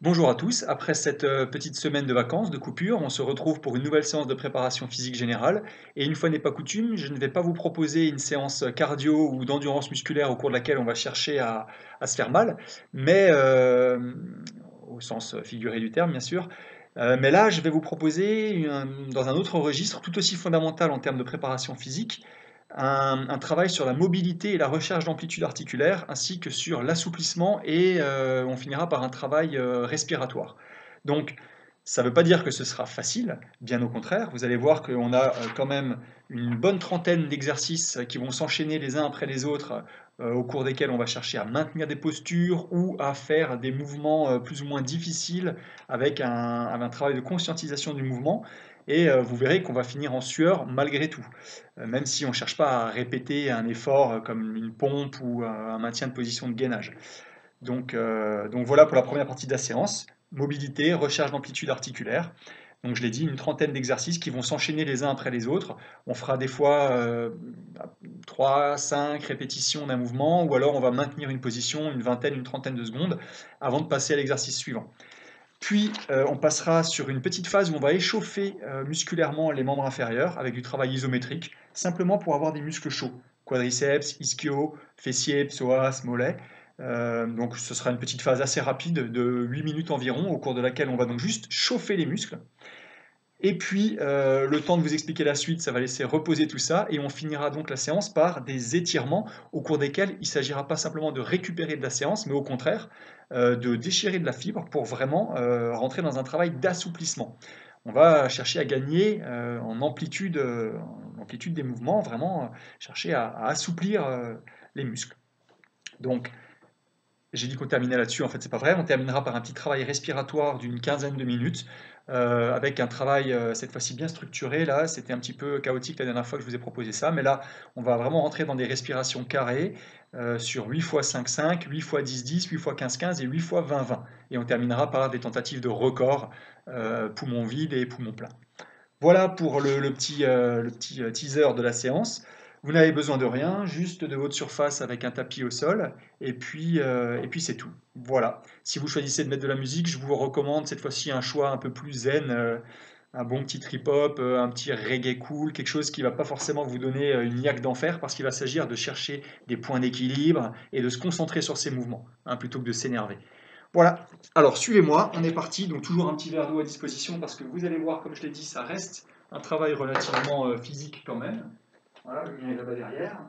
Bonjour à tous, après cette petite semaine de vacances, de coupure, on se retrouve pour une nouvelle séance de préparation physique générale. Et une fois n'est pas coutume, je ne vais pas vous proposer une séance cardio ou d'endurance musculaire au cours de laquelle on va chercher à se faire mal, mais au sens figuré du terme bien sûr. Mais là, je vais vous proposer dans un autre registre, tout aussi fondamental en termes de préparation physique, un travail sur la mobilité et la recherche d'amplitude articulaire, ainsi que sur l'assouplissement et on finira par un travail respiratoire. Donc, ça ne veut pas dire que ce sera facile, bien au contraire. Vous allez voir qu'on a quand même une bonne trentaine d'exercices qui vont s'enchaîner les uns après les autres, au cours desquels on va chercher à maintenir des postures ou à faire des mouvements plus ou moins difficiles avec un travail de conscientisation du mouvement. Et vous verrez qu'on va finir en sueur malgré tout. Même si on ne cherche pas à répéter un effort comme une pompe ou un maintien de position de gainage. Donc voilà pour la première partie de la séance. Mobilité, recherche d'amplitude articulaire. Donc je l'ai dit, une trentaine d'exercices qui vont s'enchaîner les uns après les autres. On fera des fois 3, 5 répétitions d'un mouvement, ou alors on va maintenir une position une vingtaine, une trentaine de secondes avant de passer à l'exercice suivant. Puis on passera sur une petite phase où on va échauffer musculairement les membres inférieurs avec du travail isométrique, simplement pour avoir des muscles chauds, quadriceps, ischio, fessiers, psoas, mollets. Donc ce sera une petite phase assez rapide de 8 minutes environ, au cours de laquelle on va donc juste chauffer les muscles. Et puis, le temps de vous expliquer la suite, ça va laisser reposer tout ça, et on finira donc la séance par des étirements au cours desquels il ne s'agira pas simplement de récupérer de la séance, mais au contraire de déchirer de la fibre pour vraiment rentrer dans un travail d'assouplissement. On va chercher à gagner en amplitude des mouvements, vraiment chercher à assouplir les muscles. Donc, j'ai dit qu'on terminait là-dessus, en fait c'est pas vrai, on terminera par un petit travail respiratoire d'une quinzaine de minutes, avec un travail cette fois-ci bien structuré. Là, c'était un petit peu chaotique la dernière fois que je vous ai proposé ça, mais là, on va vraiment rentrer dans des respirations carrées, sur 8 x 5-5, 8 x 10-10, 8 x 15-15 et 8 x 20-20. Et on terminera par des tentatives de record, poumon vide et poumon plein. Voilà pour le petit teaser de la séance. Vous n'avez besoin de rien, juste de votre surface avec un tapis au sol, et puis c'est tout. Voilà. Si vous choisissez de mettre de la musique, je vous recommande cette fois-ci un choix un peu plus zen, un bon petit trip-hop, un petit reggae cool, quelque chose qui ne va pas forcément vous donner une niaque d'enfer, parce qu'il va s'agir de chercher des points d'équilibre et de se concentrer sur ses mouvements, hein, plutôt que de s'énerver. Voilà, alors suivez-moi, on est parti, donc toujours un petit verre d'eau à disposition parce que vous allez voir, comme je l'ai dit, ça reste un travail relativement physique quand même. Voilà, le mien est là-bas derrière.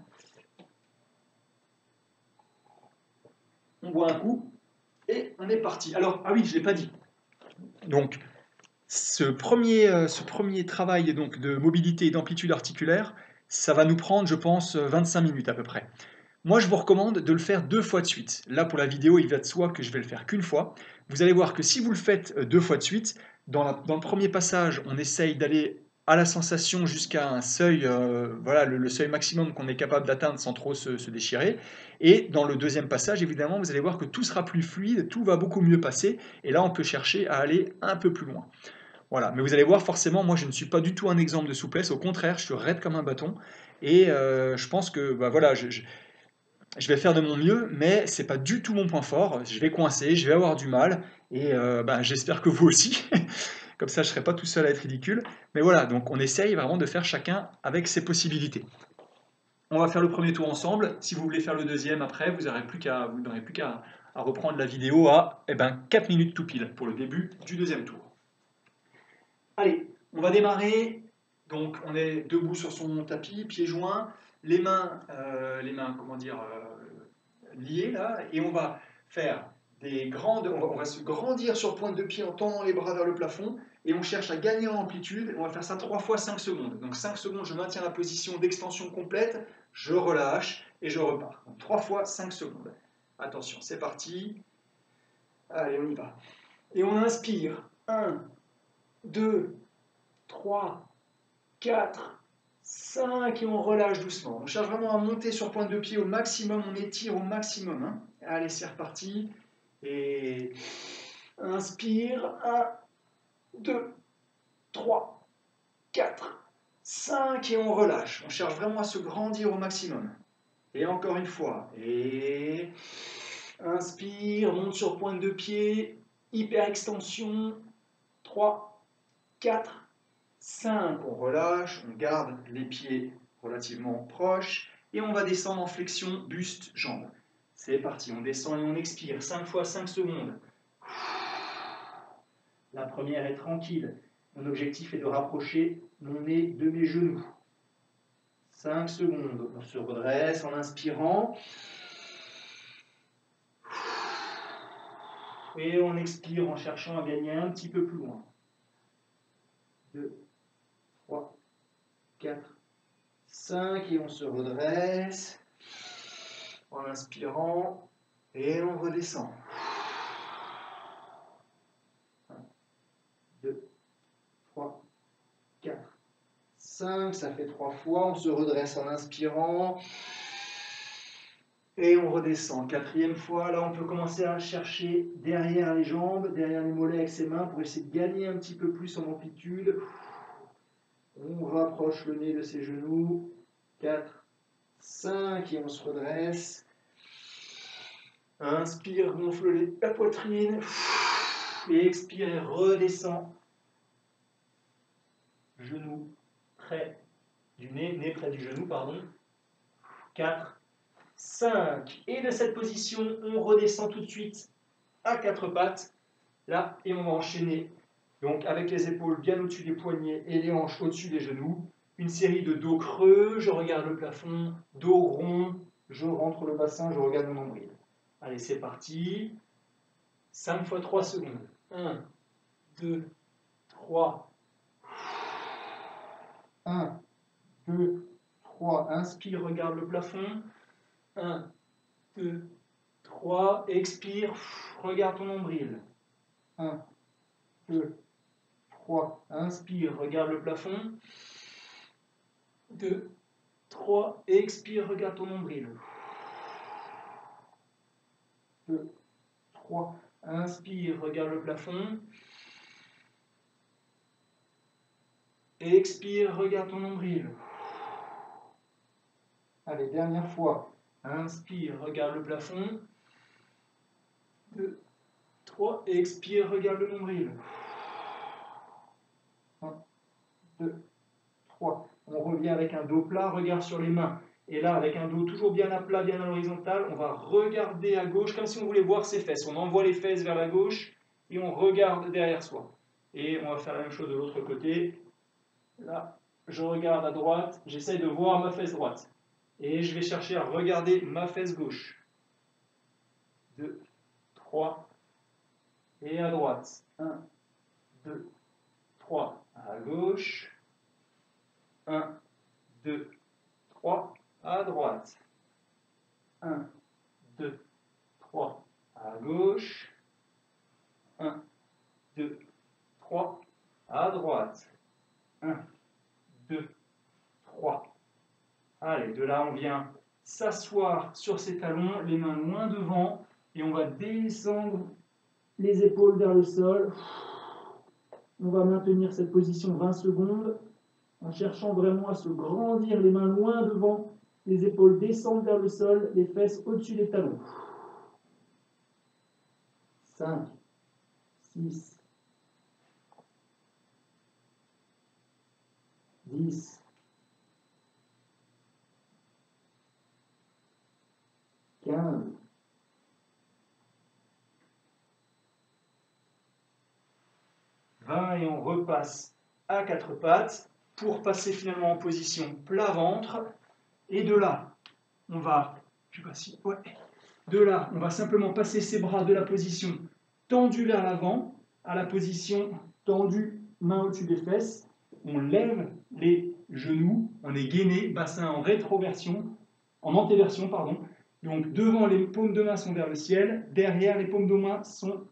On boit un coup et on est parti. Alors, ah oui, je ne l'ai pas dit. Donc, ce premier travail donc, de mobilité et d'amplitude articulaire, ça va nous prendre, je pense, 25 minutes à peu près. Moi, je vous recommande de le faire 2 fois de suite. Là, pour la vidéo, il va de soi que je vais le faire qu'une fois. Vous allez voir que si vous le faites 2 fois de suite, dans le premier passage, on essaye d'aller à la sensation jusqu'à un seuil, voilà, le seuil maximum qu'on est capable d'atteindre sans trop se déchirer. Et dans le deuxième passage, évidemment, vous allez voir que tout sera plus fluide, tout va beaucoup mieux passer. Et là, on peut chercher à aller un peu plus loin. Voilà, mais vous allez voir, forcément, moi je ne suis pas du tout un exemple de souplesse, au contraire, je suis raide comme un bâton, et je pense que bah, voilà, je vais faire de mon mieux, mais c'est pas du tout mon point fort. Je vais coincer, je vais avoir du mal, et ben, j'espère que vous aussi. Comme ça, je serai pas tout seul à être ridicule. Mais voilà, donc on essaye vraiment de faire chacun avec ses possibilités. On va faire le premier tour ensemble. Si vous voulez faire le deuxième après, vous n'aurez plus qu'à reprendre la vidéo à 4 minutes tout pile pour le début du deuxième tour. Allez, on va démarrer. Donc on est debout sur son tapis, pieds joints, les mains, comment dire, liées là, et on va faire on va se grandir sur pointe de pied en tendant les bras vers le plafond, et on cherche à gagner en amplitude. On va faire ça 3 fois 5 secondes. Donc 5 secondes, je maintiens la position d'extension complète, je relâche et je repars. Donc 3 fois 5 secondes. Attention, c'est parti. Allez, on y va. Et on inspire. 1, 2, 3, 4, 5, et on relâche doucement. On cherche vraiment à monter sur pointe de pied au maximum, on étire au maximum. Hein. Allez, c'est reparti. Et inspire. 1, 2, 3, 4, 5, et on relâche. On cherche vraiment à se grandir au maximum. Et encore une fois. Et inspire, monte sur pointe de pied. hyper extension. 3, 4, 5. On relâche, on garde les pieds relativement proches et on va descendre en flexion buste jambes. C'est parti, on descend et on expire 5 fois 5 secondes. La première est tranquille. Mon objectif est de rapprocher mon nez de mes genoux. 5 secondes. On se redresse en inspirant. Et on expire en cherchant à gagner un petit peu plus loin. 2, 3, 4, 5. Et on se redresse en inspirant. Et on redescend. 1, 2, 3, 4, 5. Ça fait 3 fois. On se redresse en inspirant. Et on redescend. 4e fois, là on peut commencer à chercher derrière les jambes, derrière les mollets avec ses mains pour essayer de gagner un petit peu plus en amplitude. On rapproche le nez de ses genoux. 4, 5 et on se redresse. Inspire, gonfle la poitrine. Et expire et redescend. Genou près du nez, nez près du genou, pardon. 4, 5. Et de cette position, on redescend tout de suite à 4 pattes. Là, et on va enchaîner. Donc, avec les épaules bien au-dessus des poignets et les hanches au-dessus des genoux. Une série de dos creux, je regarde le plafond, dos rond, je rentre le bassin, je regarde mon nombril. Allez, c'est parti. 5 fois 3 secondes. 1, 2, 3. 1, 2, 3. Inspire, regarde le plafond. 1, 2, 3. Expire, regarde ton nombril. 1, 2, 3. Inspire, regarde le plafond. 2, 3. Expire, regarde ton nombril. 2, 3. Inspire, regarde le plafond. Expire, regarde ton nombril. Allez, dernière fois. Inspire, regarde le plafond. 2, 3. Expire, regarde le nombril. 1, 2, 3. On revient avec un dos plat, regard sur les mains. Et là, avec un dos toujours bien à plat, bien à l'horizontale, on va regarder à gauche comme si on voulait voir ses fesses. On envoie les fesses vers la gauche et on regarde derrière soi. Et on va faire la même chose de l'autre côté. Là, je regarde à droite, j'essaye de voir ma fesse droite. Et je vais chercher à regarder ma fesse gauche. 2, 3. Et à droite. 1, 2, 3. À gauche. 1, 2, 3. À droite. 1, 2, 3. À gauche. 1, 2, 3. À droite. 1, 2, 3. Allez, de là, on vient s'asseoir sur ses talons, les mains loin devant, et on va descendre les épaules vers le sol. On va maintenir cette position 20 secondes, en cherchant vraiment à se grandir, les mains loin devant, les épaules descendent vers le sol, les fesses au-dessus des talons. 5, 6, 10, 15, 20 et on repasse à 4 pattes pour passer finalement en position plat ventre. Et de là, on va, je sais pas si, ouais, de là, on va simplement passer ses bras de la position tendue vers l'avant à la position tendue, main au-dessus des fesses. On lève les genoux, on est gainé, bassin en rétroversion, en antéversion, pardon. Donc devant, les paumes de main sont vers le ciel, derrière, les paumes de main sont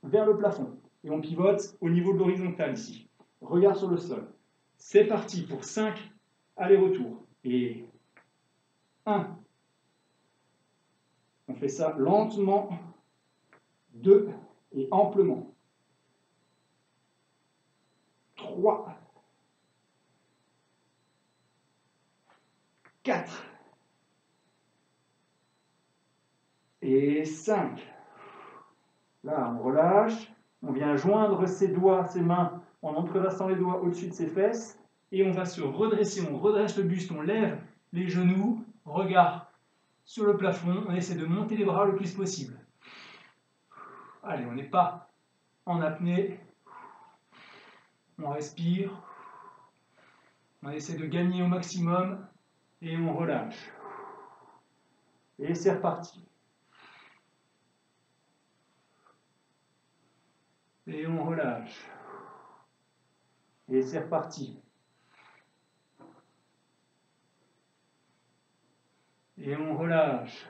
vers le plafond. Et on pivote au niveau de l'horizontale ici. Regard sur le sol. C'est parti pour 5 allers-retours. Et 1. On fait ça lentement. 2. Et amplement. 3. 4. Et 5. Là, on relâche. On vient joindre ses doigts, ses mains, en entrelaçant les doigts au-dessus de ses fesses. Et on va se redresser, on redresse le buste, on lève les genoux, regard sur le plafond. On essaie de monter les bras le plus possible. Allez, on n'est pas en apnée. On respire. On essaie de gagner au maximum. Et on relâche. Et c'est reparti. Et on relâche. Et c'est reparti. Et on relâche.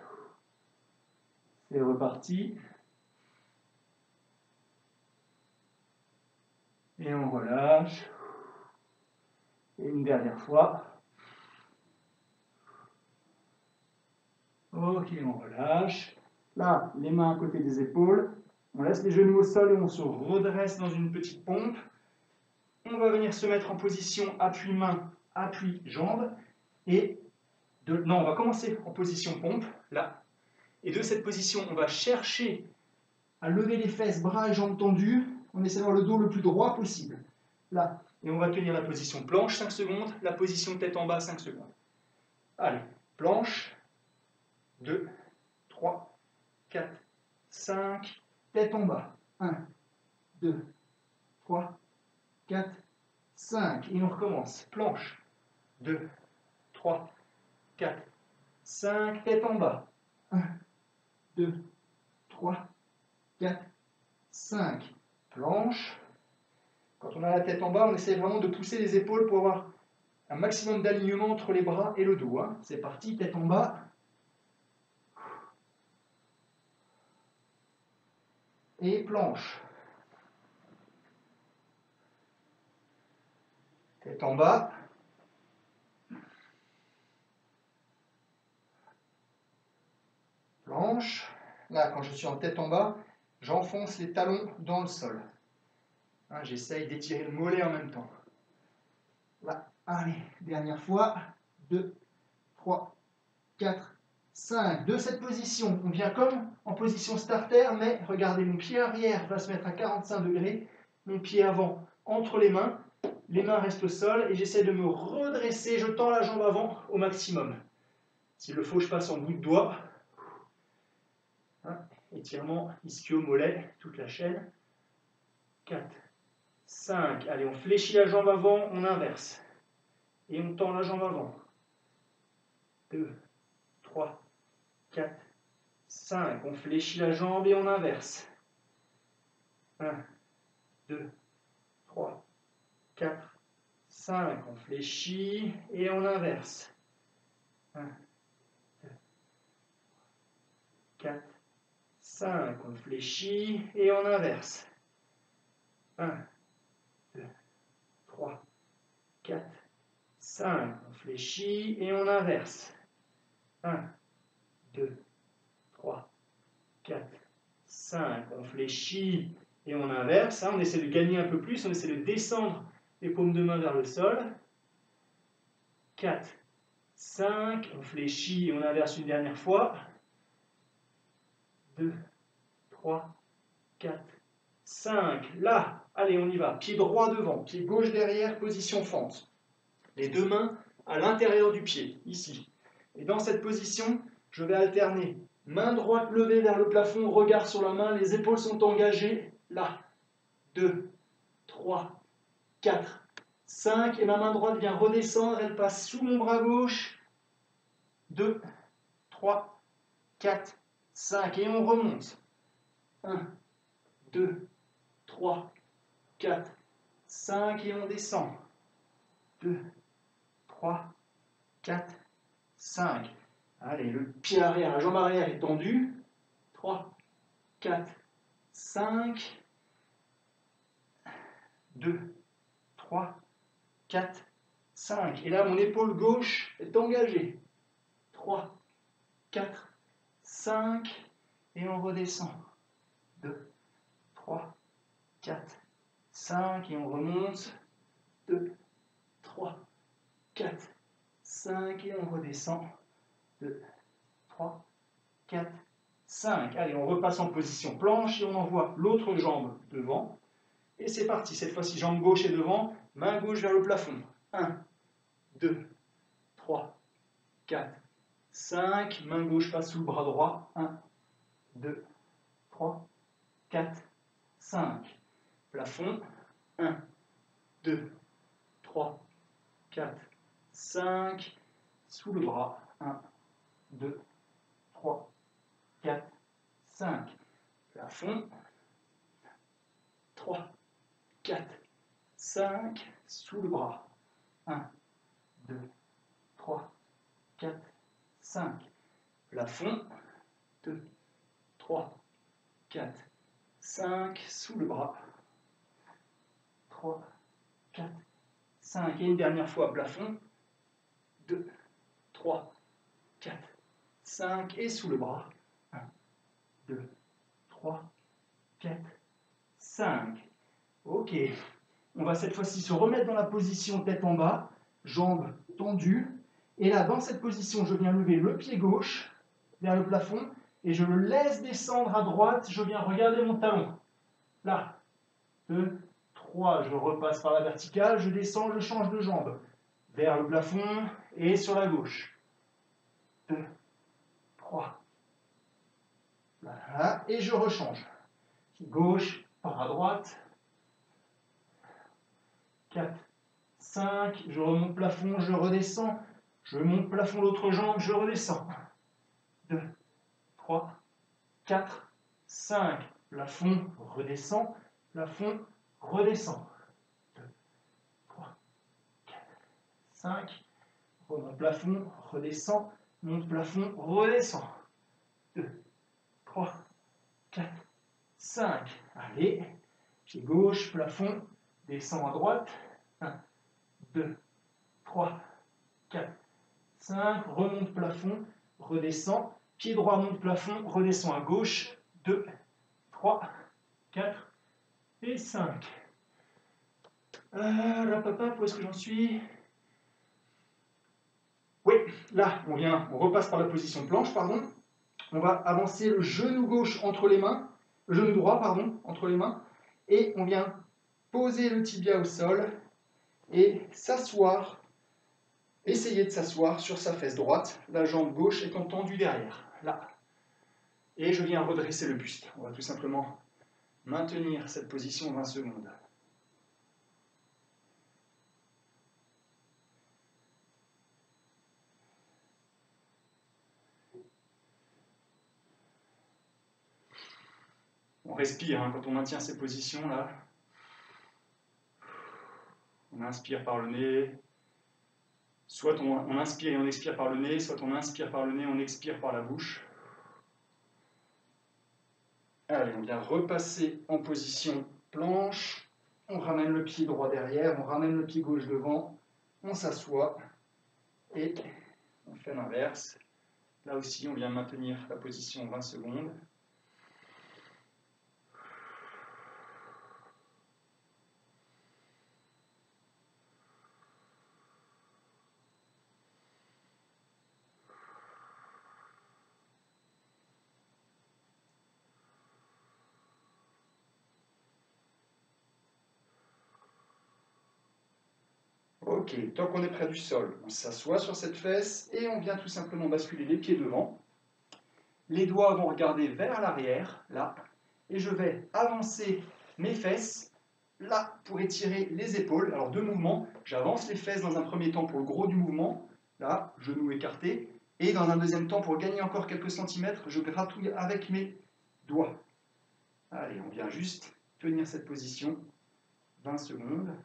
C'est reparti. Et on relâche. Et une dernière fois. Ok, on relâche. Là, les mains à côté des épaules. On laisse les genoux au sol et on se redresse dans une petite pompe. On va venir se mettre en position appui main, appui jambe. Non, on va commencer en position pompe, là. Et de cette position, on va chercher à lever les fesses, bras et jambes tendus. On essaie d'avoir le dos le plus droit possible. Là. Et on va tenir la position planche 5 secondes, la position tête en bas 5 secondes. Allez, planche. 2, 3, 4, 5, tête en bas. 1, 2, 3, 4, 5. Et on recommence. Planche. 2, 3, 4, 5, tête en bas. 1, 2, 3, 4, 5. Planche. Quand on a la tête en bas, on essaie vraiment de pousser les épaules pour avoir un maximum d'alignement entre les bras et le dos. Hein. C'est parti, tête en bas. Et planche. Tête en bas. Planche. Là, quand je suis en tête en bas, j'enfonce les talons dans le sol. Hein, j'essaye d'étirer le mollet en même temps. Là, allez, dernière fois. 2, 3, 4, 5. De cette position, on vient comme en position starter, mais regardez, mon pied arrière va se mettre à 45 degrés, mon pied avant entre les mains restent au sol et j'essaie de me redresser, je tends la jambe avant au maximum. S'il le faut, je passe en bout de doigt. Hein, étirement ischio-mollet, toute la chaîne. 4, 5. Allez, on fléchit la jambe avant, on inverse. Et on tend la jambe avant. 2, 3, 4, 5. On fléchit la jambe et on inverse. 1, 2, 3, 4, 5. On fléchit et on inverse. 1, 2, 4, 5. On fléchit et on inverse. 1, 2, 3, 4, 5. On fléchit et on inverse. 1, 2, 3, 4, 5. On fléchit et on inverse. On essaie de gagner un peu plus. On essaie de descendre les paumes de main vers le sol. 4, 5. On fléchit et on inverse une dernière fois. 2, 3, 4, 5. Là, allez, on y va. Pied droit devant, pied gauche derrière, position fente. Les deux mains à l'intérieur du pied, ici. Et dans cette position, je vais alterner main droite levée vers le plafond, regard sur la main, les épaules sont engagées. Là, 2, 3, 4, 5. Et ma main droite vient redescendre, elle passe sous mon bras gauche. 2, 3, 4, 5. Et on remonte. 1, 2, 3, 4, 5. Et on descend. 2, 3, 4, 5. Allez, le pied arrière, la jambe arrière est tendue. 3, 4, 5. 2, 3, 4, 5. Et là, mon épaule gauche est engagée. 3, 4, 5. Et on redescend. 2, 3, 4, 5. Et on remonte. 2, 3, 4, 5. Et on redescend. 2, 3, 4, 5. Allez, on repasse en position planche et on envoie l'autre jambe devant. Et c'est parti, cette fois-ci, jambe gauche est devant, main gauche vers le plafond. 1, 2, 3, 4, 5. Main gauche passe sous le bras droit. 1, 2, 3, 4, 5. Plafond. 1, 2, 3, 4, 5. Sous le bras. 1, 2, 3, 4, 5. Plafond. 3, 4, 5. Sous le bras. 1, 2, 3, 4, 5. Plafond. 2, 3, 4, 5. Sous le bras. 3, 4, 5. Et une dernière fois, plafond. 2, 3, 4, 5. Et sous le bras. 1, 2, 3, 4, 5. Ok. On va cette fois-ci se remettre dans la position tête en bas, jambes tendues. Et là, dans cette position, je viens lever le pied gauche vers le plafond et je le laisse descendre à droite. Je viens regarder mon talon. Là. 2, 3. Je repasse par la verticale. Je descends, je change de jambe. Vers le plafond et sur la gauche. 2, 3. Voilà. Et je rechange. Gauche, par à droite. 4, 5. Je remonte plafond, je redescends. Je monte plafond l'autre jambe, je redescends. 2, 3, 4, 5. Plafond, redescend. Plafond, redescend. 2, 3, 4, 5. Remonte plafond, redescend. Monte plafond, redescend. 2, 3, 4, 5. Allez. Pied gauche, plafond, descend à droite. 1, 2, 3, 4, 5. Remonte plafond, redescend. Pied droit monte plafond, redescend à gauche. 2, 3, 4 et 5. Là, papa, où est-ce que j'en suis? Oui, là, on repasse par la position planche, pardon. On va avancer le genou gauche entre les mains, le genou droit, pardon, entre les mains, et on vient poser le tibia au sol et s'asseoir, essayer de s'asseoir sur sa fesse droite, la jambe gauche étant tendue derrière, là. Et je viens redresser le buste. On va tout simplement maintenir cette position 20 secondes. On respire hein, quand on maintient ces positions-là. On inspire par le nez. Soit on inspire et on expire par le nez, soit on inspire par le nez, on expire par la bouche. Allez, on vient repasser en position planche. On ramène le pied droit derrière, on ramène le pied gauche devant. On s'assoit et on fait l'inverse. Là aussi, on vient maintenir la position 20 secondes. Ok, tant qu'on est près du sol, on s'assoit sur cette fesse et on vient tout simplement basculer les pieds devant. Les doigts vont regarder vers l'arrière, là, et je vais avancer mes fesses, là, pour étirer les épaules. Alors, deux mouvements, j'avance les fesses dans un premier temps pour le gros du mouvement, là, genou écarté, et dans un deuxième temps, pour gagner encore quelques centimètres, je gratouille avec mes doigts. Allez, on vient juste tenir cette position, 20 secondes.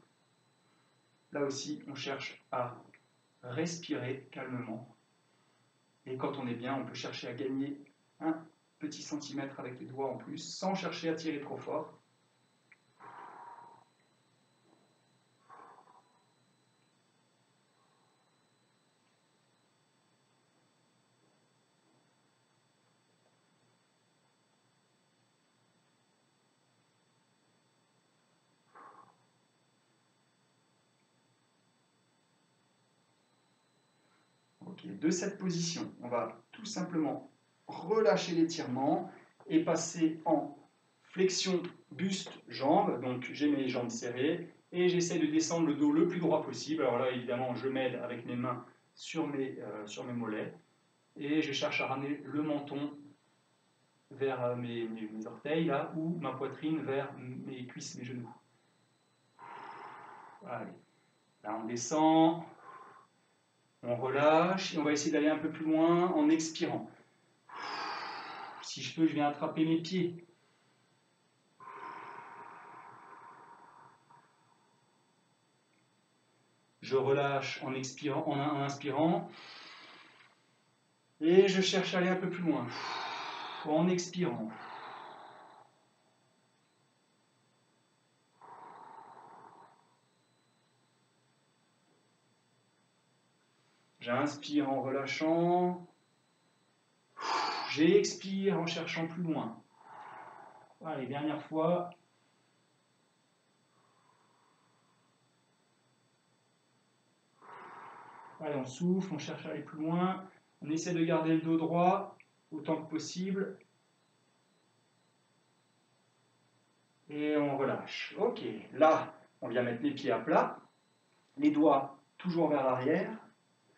Là aussi, on cherche à respirer calmement. Et quand on est bien, on peut chercher à gagner un petit centimètre avec les doigts en plus, sans chercher à tirer trop fort. Ok, de cette position, on va tout simplement relâcher l'étirement et passer en flexion buste-jambe. Donc j'ai mes jambes serrées et j'essaie de descendre le dos le plus droit possible. Alors là, évidemment, je m'aide avec mes mains sur mes mollets et je cherche à ramener le menton vers mes orteils, là, ou ma poitrine vers mes cuisses, mes genoux. Allez. Là, on descend, on relâche, et on va essayer d'aller un peu plus loin en expirant. Si je peux, je viens attraper mes pieds. Je relâche en expirant, en inspirant, et je cherche à aller un peu plus loin, en expirant. J'inspire en relâchant. J'expire en cherchant plus loin. Allez, dernière fois. Allez, on souffle, on cherche à aller plus loin. On essaie de garder le dos droit autant que possible. Et on relâche. Ok, là, on vient mettre les pieds à plat. Les doigts toujours vers l'arrière.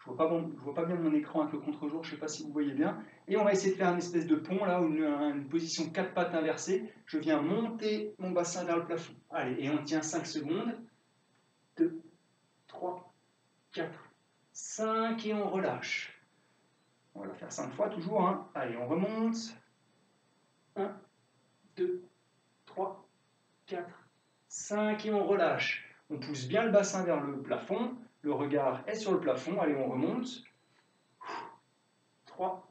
Je ne vois pas bien mon écran avec le contre-jour, je ne sais pas si vous voyez bien. Et on va essayer de faire une espèce de pont, là, une position 4 pattes inversée. Je viens monter mon bassin vers le plafond. Allez, et on tient 5 secondes. 2, 3, 4, 5, et on relâche. On va la faire 5 fois toujours. Hein. Allez, on remonte. 1, 2, 3, 4, 5, et on relâche. On pousse bien le bassin vers le plafond. Le regard est sur le plafond. Allez, on remonte. 3,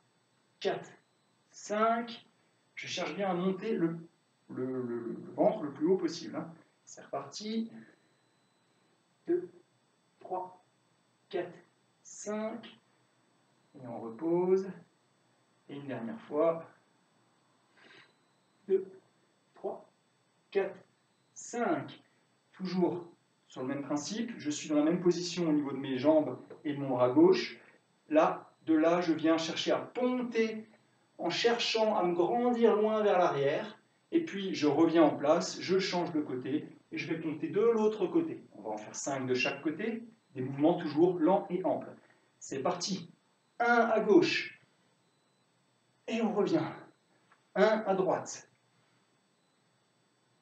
4, 5. Je cherche bien à monter le ventre le plus haut possible. Hein. C'est reparti. 2, 3, 4, 5. Et on repose. Et une dernière fois. 2, 3, 4, 5. Toujours sur le même principe. Je suis dans la même position au niveau de mes jambes et de mon bras gauche. Là, de là, je viens chercher à ponter en cherchant à me grandir loin vers l'arrière. Et puis, je reviens en place, je change de côté et je vais ponter de l'autre côté. On va en faire 5 de chaque côté. Des mouvements toujours lents et amples. C'est parti. 1 à gauche. Et on revient. 1 à droite.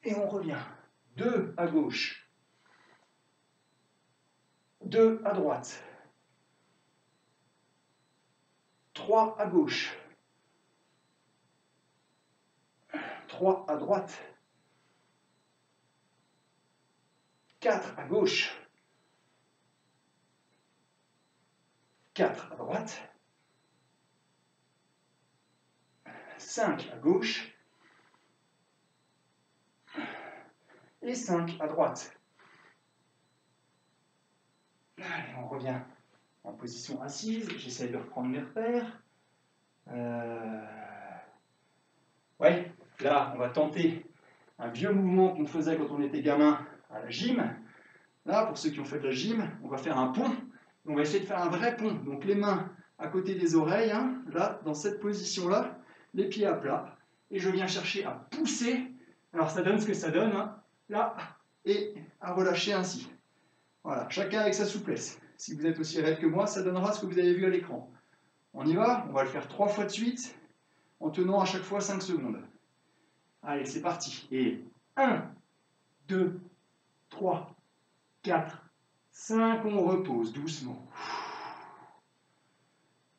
Et on revient. 2 à gauche. 2 à droite. 3 à gauche. 3 à droite. 4 à gauche. 4 à droite. 5 à gauche. Et 5 à droite. Allez, on revient en position assise. J'essaie de reprendre mes repères. Ouais, là, on va tenter un vieux mouvement qu'on faisait quand on était gamin à la gym. Là, pour ceux qui ont fait de la gym, on va faire un pont. On va essayer de faire un vrai pont. Donc les mains à côté des oreilles, hein, là, dans cette position-là, les pieds à plat. Et je viens chercher à pousser. Alors ça donne ce que ça donne, hein, là, et à relâcher ainsi. Voilà, chacun avec sa souplesse. Si vous êtes aussi raide que moi, ça donnera ce que vous avez vu à l'écran. On y va? On va le faire 3 fois de suite, en tenant à chaque fois 5 secondes. Allez, c'est parti. Et 1, 2, 3, 4, 5, on repose doucement.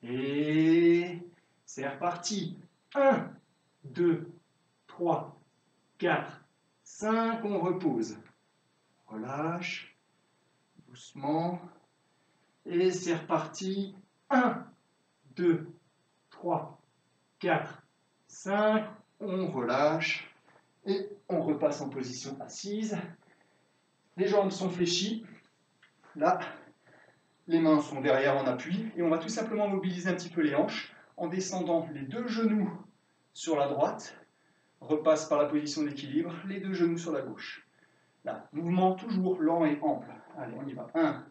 Et c'est reparti. 1, 2, 3, 4, 5, on repose. Relâche. Doucement. Et c'est reparti. 1, 2, 3, 4, 5. On relâche. Et on repasse en position assise. Les jambes sont fléchies. Là, les mains sont derrière en appui. Et on va tout simplement mobiliser un petit peu les hanches en descendant les 2 genoux sur la droite. Repasse par la position d'équilibre, les 2 genoux sur la gauche. Là, mouvement toujours lent et ample. Allez, on y va. 1,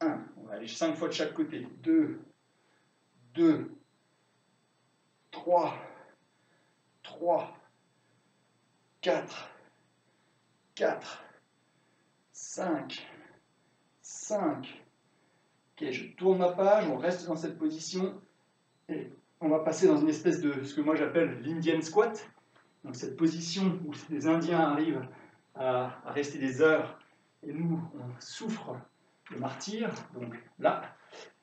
1. On va aller 5 fois de chaque côté. 2, 2, 3, 3, 4, 4, 5, 5. Ok, je tourne ma page, on reste dans cette position et on va passer dans une espèce de ce que moi j'appelle l'Indian squat. Donc cette position où les Indiens arrivent à rester des heures et nous on souffre le martyre, donc là.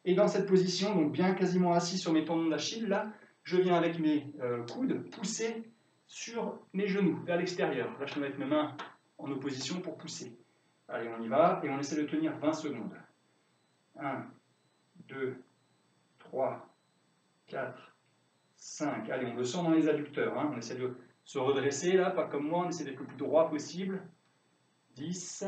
Et dans cette position, donc bien quasiment assis sur mes tendons d'Achille, là, je viens avec mes coudes pousser sur mes genoux vers l'extérieur. Là je peux mettre mes mains en opposition pour pousser. Allez, on y va et on essaie de tenir 20 secondes. 1, 2, 3, 4, 5. Allez, on le sent dans les adducteurs. Hein. On essaie de se redresser là, pas comme moi, on essaie d'être le plus droit possible. 10.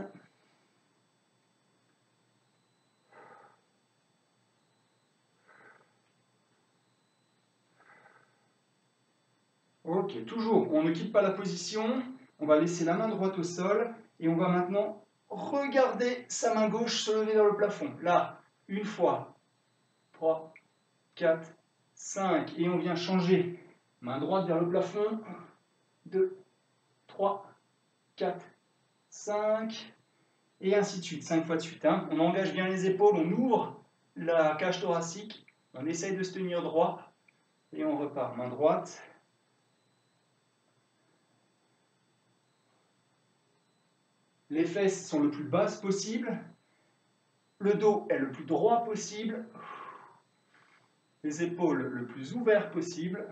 Ok, toujours, on ne quitte pas la position, on va laisser la main droite au sol et on va maintenant regarder sa main gauche se lever vers le plafond. Là, une fois, 3, 4, 5, et on vient changer. Main droite vers le plafond, 2, 3, 4, 5, et ainsi de suite, 5 fois de suite. Hein. On engage bien les épaules, on ouvre la cage thoracique, on essaye de se tenir droit, et on repart. Main droite. Les fesses sont le plus basses possible, le dos est le plus droit possible, les épaules le plus ouvertes possible.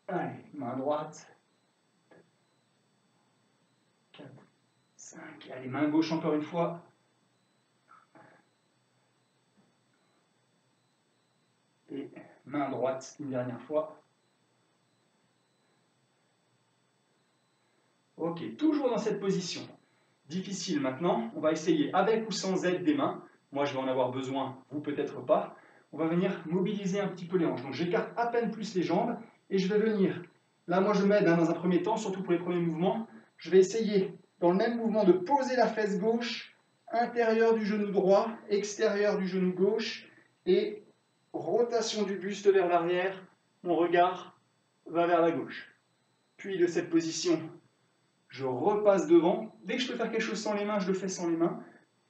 Allez, main droite. 4, 5. Allez, main gauche encore une fois. Et main droite une dernière fois. Ok, toujours dans cette position. Difficile maintenant. On va essayer avec ou sans aide des mains. Moi, je vais en avoir besoin, vous peut-être pas. On va venir mobiliser un petit peu les hanches. Donc, j'écarte à peine plus les jambes et je vais venir. Là, moi, je m'aide dans un premier temps, surtout pour les premiers mouvements. Je vais essayer, dans le même mouvement, de poser la fesse gauche, intérieur du genou droit, extérieur du genou gauche et rotation du buste vers l'arrière. Mon regard va vers la gauche. Puis de cette position, je repasse devant. Dès que je peux faire quelque chose sans les mains, je le fais sans les mains.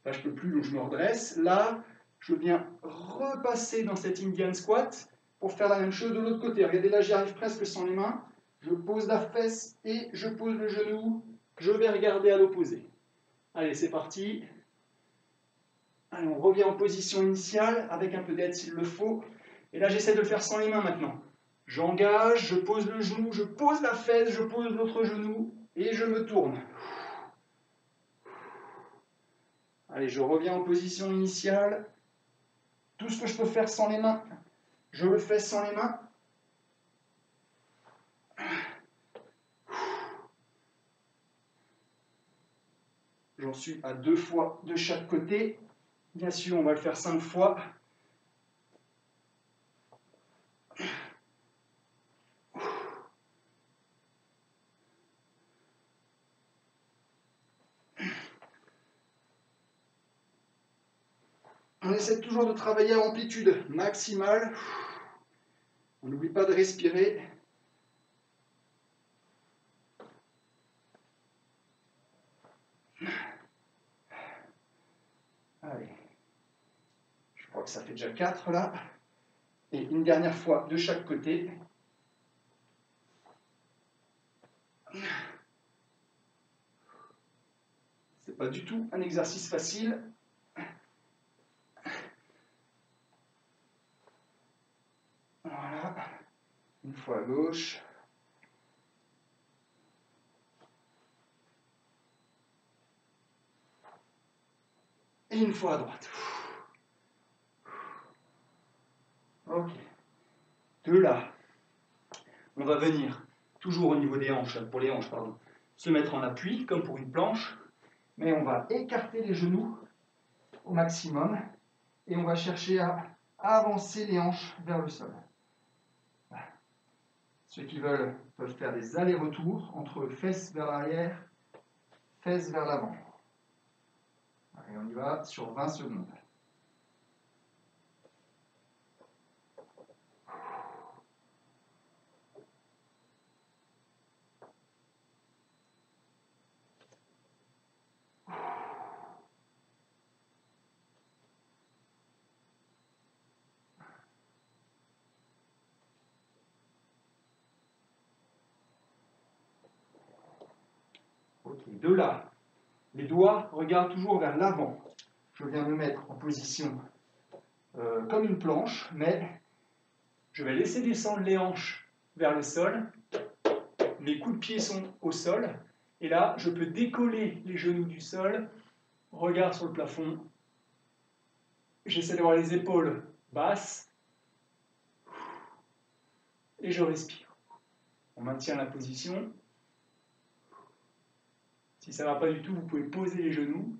Là, je ne peux plus, donc je me redresse. Là, je viens repasser dans cet Indian squat pour faire la même chose de l'autre côté. Regardez, là, j'y arrive presque sans les mains. Je pose la fesse et je pose le genou. Je vais regarder à l'opposé. Allez, c'est parti. Allez, on revient en position initiale, avec un peu d'aide s'il le faut. Et là, j'essaie de le faire sans les mains maintenant. J'engage, je pose le genou, je pose la fesse, je pose l'autre genou. Et je me tourne. Allez, je reviens en position initiale. Tout ce que je peux faire sans les mains, je le fais sans les mains. J'en suis à 2 fois de chaque côté. Bien sûr, on va le faire 5 fois. On essaie toujours de travailler à amplitude maximale. On n'oublie pas de respirer. Allez. Je crois que ça fait déjà 4 là. Et une dernière fois de chaque côté. C'est pas du tout un exercice facile. Voilà. Une fois à gauche. Et une fois à droite. Ok. De là, on va venir, toujours au niveau des hanches, pour les hanches, pardon, se mettre en appui, comme pour une planche, mais on va écarter les genoux au maximum, et on va chercher à avancer les hanches vers le sol. Voilà. Ceux qui veulent peuvent faire des allers-retours entre fesses vers l'arrière, fesses vers l'avant. Et on y va sur 20 secondes. Ok, de là, les doigts regardent toujours vers l'avant. Je viens me mettre en position comme une planche, mais je vais laisser descendre les hanches vers le sol. Mes coups de pied sont au sol. Et là, je peux décoller les genoux du sol. Regard sur le plafond. J'essaie d'avoir les épaules basses. Et je respire. On maintient la position. Si ça ne va pas du tout, vous pouvez poser les genoux.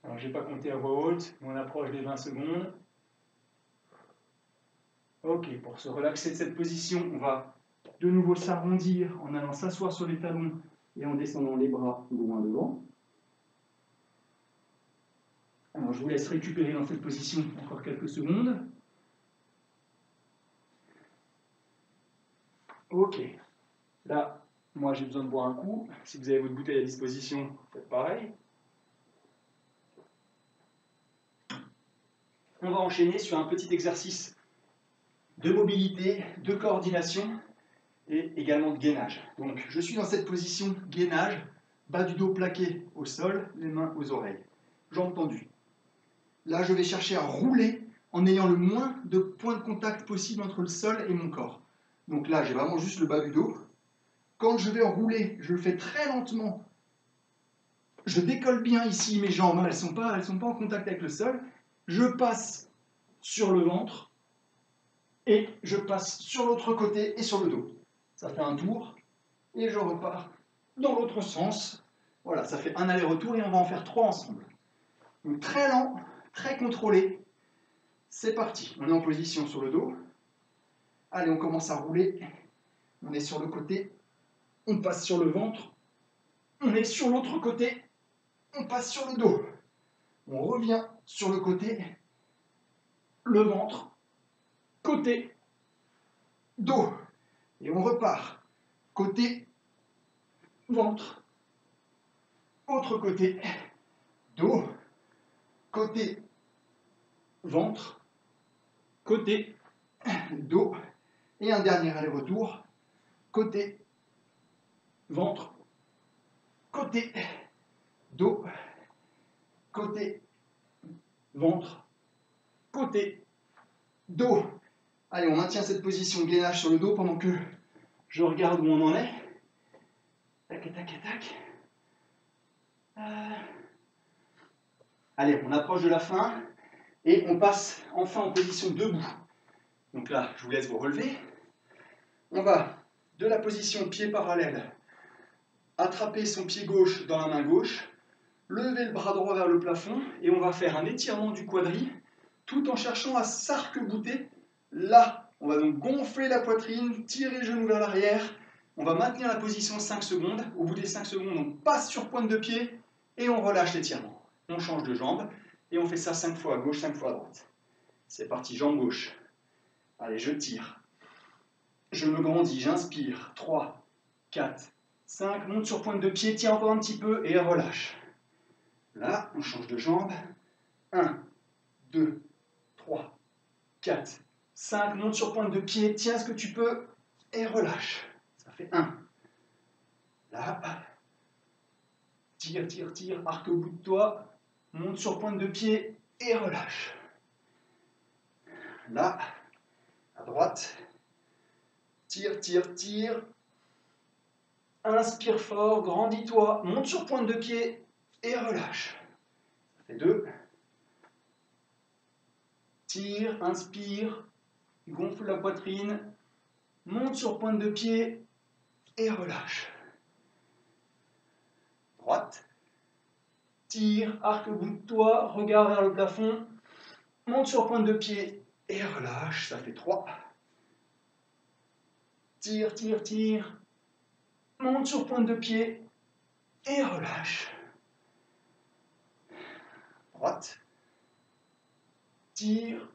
Alors, je n'ai pas compté à voix haute, mais on approche des 20 secondes. Ok, pour se relaxer de cette position, on va de nouveau s'arrondir en allant s'asseoir sur les talons et en descendant les bras loin devant. Alors, je vous laisse récupérer dans cette position encore quelques secondes. Ok, là, moi j'ai besoin de boire un coup. Si vous avez votre bouteille à disposition, faites pareil. On va enchaîner sur un petit exercice de mobilité, de coordination et également de gainage. Donc, je suis dans cette position gainage, bas du dos plaqué au sol, les mains aux oreilles. Jambes tendues. Là, je vais chercher à rouler en ayant le moins de points de contact possible entre le sol et mon corps. Donc là, j'ai vraiment juste le bas du dos. Quand je vais rouler, je le fais très lentement. Je décolle bien ici mes jambes, elles sont pas en contact avec le sol. Je passe sur le ventre et je passe sur l'autre côté et sur le dos. Ça fait un tour et je repars dans l'autre sens. Voilà, ça fait un aller-retour et on va en faire 3 ensemble. Donc très lent, très contrôlé. C'est parti, on est en position sur le dos. Allez, on commence à rouler. On est sur le côté, on passe sur le ventre. On est sur l'autre côté, on passe sur le dos. On revient sur le côté, le ventre, côté, dos. Et on repart. Côté, ventre, autre côté, dos, côté, ventre, côté, dos. Et un dernier aller-retour. Côté, ventre, côté, dos, côté, ventre, côté, dos. Allez, on maintient cette position de gainage sur le dos pendant que je regarde où on en est. Tac, tac, tac. Allez, on approche de la fin et on passe enfin en position debout. Donc là, je vous laisse vous relever. On va de la position pied parallèle, attraper son pied gauche dans la main gauche, lever le bras droit vers le plafond et on va faire un étirement du quadri tout en cherchant à s'arc-bouter. Là, on va donc gonfler la poitrine, tirer le genou vers l'arrière. On va maintenir la position 5 secondes. Au bout des 5 secondes, on passe sur pointe de pied et on relâche l'étirement. On change de jambe et on fait ça 5 fois à gauche, 5 fois à droite. C'est parti, jambe gauche. Allez, je tire. Je me grandis, j'inspire. 3, 4, 5. Monte sur pointe de pied, tire encore un petit peu et relâche. Là, on change de jambe. 1, 2, 3, 4, 5. Monte sur pointe de pied, tiens ce que tu peux et relâche. Ça fait 1. Là, tire, tire, tire, arc-boute-toi. Monte sur pointe de pied et relâche. Là, à droite. Tire, tire, tire. Inspire fort, grandis-toi, monte sur pointe de pied et relâche. Ça fait 2. Tire, inspire, gonfle la poitrine, monte sur pointe de pied et relâche. Droite. Tire, arc-boute-toi, regard vers le plafond, monte sur pointe de pied et relâche. Ça fait 3. Tire, tire, tire. Monte sur pointe de pied et relâche. Droite. Tire.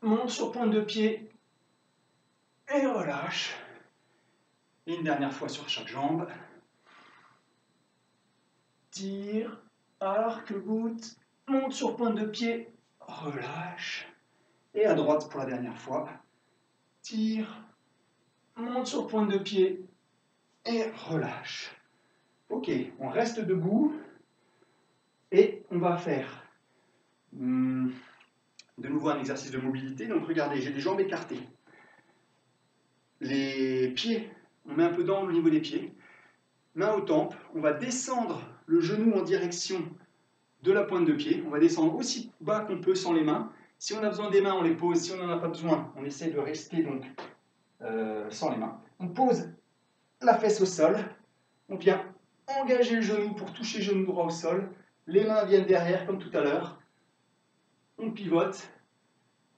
Monte sur pointe de pied et relâche. Et une dernière fois sur chaque jambe. tire, arc-boute, monte sur pointe de pied, relâche. Et à droite pour la dernière fois, tire, monte sur pointe de pied et relâche. Ok, on reste debout et on va faire de nouveau un exercice de mobilité. Donc regardez, j'ai les jambes écartées. Les pieds, on met un peu d'angle au niveau des pieds. Main aux tempes, on va descendre le genou en direction de la pointe de pied. On va descendre aussi bas qu'on peut sans les mains. Si on a besoin des mains, on les pose. Si on n'en a pas besoin, on essaie de rester donc sans les mains. On pose la fesse au sol. On vient engager le genou pour toucher le genou droit au sol. Les mains viennent derrière comme tout à l'heure. On pivote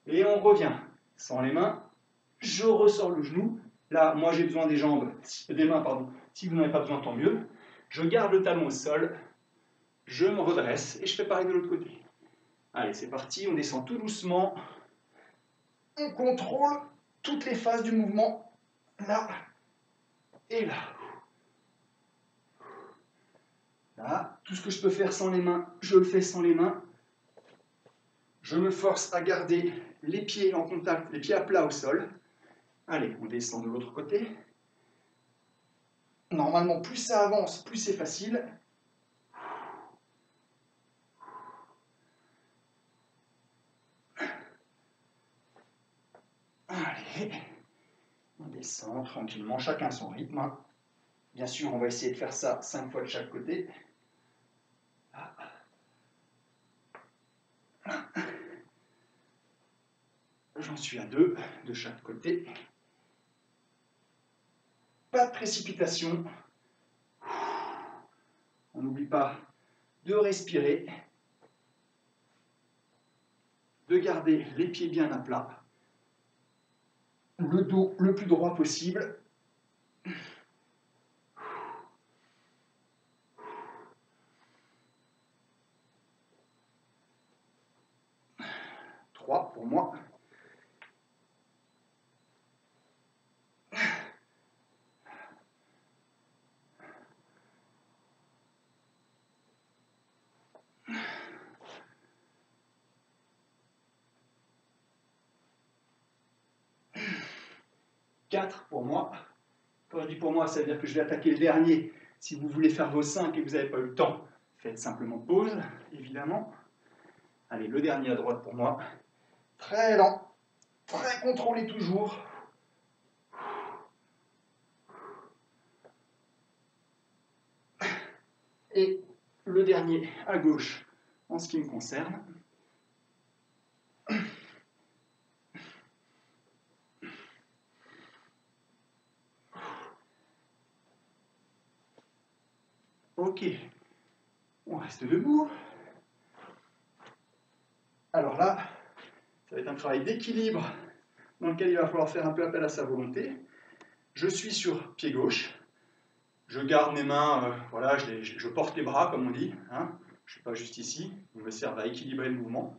et on revient. Sans les mains, je ressors le genou. Là, moi j'ai besoin des mains, pardon. Si vous n'en avez pas besoin, tant mieux. Je garde le talon au sol. Je me redresse et je fais pareil de l'autre côté. Allez, c'est parti, on descend tout doucement. On contrôle toutes les phases du mouvement. Là et là. Là, tout ce que je peux faire sans les mains, je le fais sans les mains. Je me force à garder les pieds en contact, les pieds à plat au sol. Allez, on descend de l'autre côté. Normalement, plus ça avance, plus c'est facile. Allez, on descend tranquillement, chacun son rythme. Bien sûr, on va essayer de faire ça 5 fois de chaque côté. Là. J'en suis à 2 de chaque côté. Pas de précipitation. On n'oublie pas de respirer, de garder les pieds bien à plat, le dos le plus droit possible. Trois pour moi. Quatre pour moi. Quand je dis pour moi, ça veut dire que je vais attaquer le dernier. Si vous voulez faire vos 5 et que vous n'avez pas eu le temps, faites simplement pause, évidemment. Allez, le dernier à droite pour moi. Très lent, très contrôlé toujours. Et le dernier à gauche en ce qui me concerne. Ok, on reste debout. Alors là, ça va être un travail d'équilibre dans lequel il va falloir faire un peu appel à sa volonté. Je suis sur pied gauche. Je garde mes mains, voilà, je porte les bras comme on dit. Hein. Je ne suis pas juste ici. Ils me servent à équilibrer le mouvement.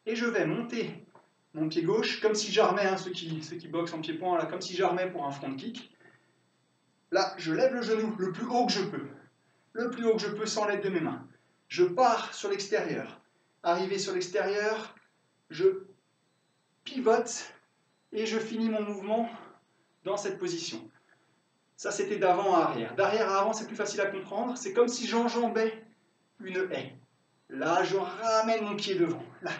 Et je vais monter mon pied gauche comme si j'armais, hein, ceux qui boxent en pied-point, là, comme si j'armais pour un front kick. Là, je lève le genou le plus haut que je peux. Le plus haut que je peux sans l'aide de mes mains. Je pars sur l'extérieur. Arrivé sur l'extérieur, je pivote et je finis mon mouvement dans cette position. Ça, c'était d'avant à arrière. D'arrière à avant, c'est plus facile à comprendre. C'est comme si j'enjambais une haie. Là, je ramène mon pied devant. Là.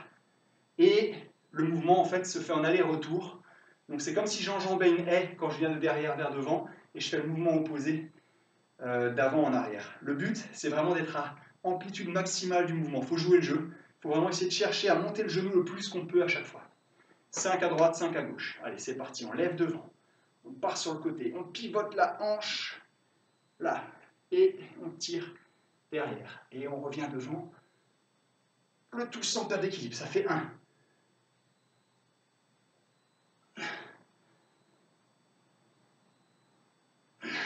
Et le mouvement, en fait, se fait en aller-retour. Donc, c'est comme si j'enjambais une haie quand je viens de derrière vers devant. Et je fais le mouvement opposé d'avant en arrière. Le but, c'est vraiment d'être à amplitude maximale du mouvement. Il faut jouer le jeu. Il faut vraiment essayer de chercher à monter le genou le plus qu'on peut à chaque fois. 5 à droite, 5 à gauche. Allez, c'est parti. On lève devant. On part sur le côté. On pivote la hanche. Là. Et on tire derrière. Et on revient devant. Le tout sans perdre d'équilibre. Ça fait 1.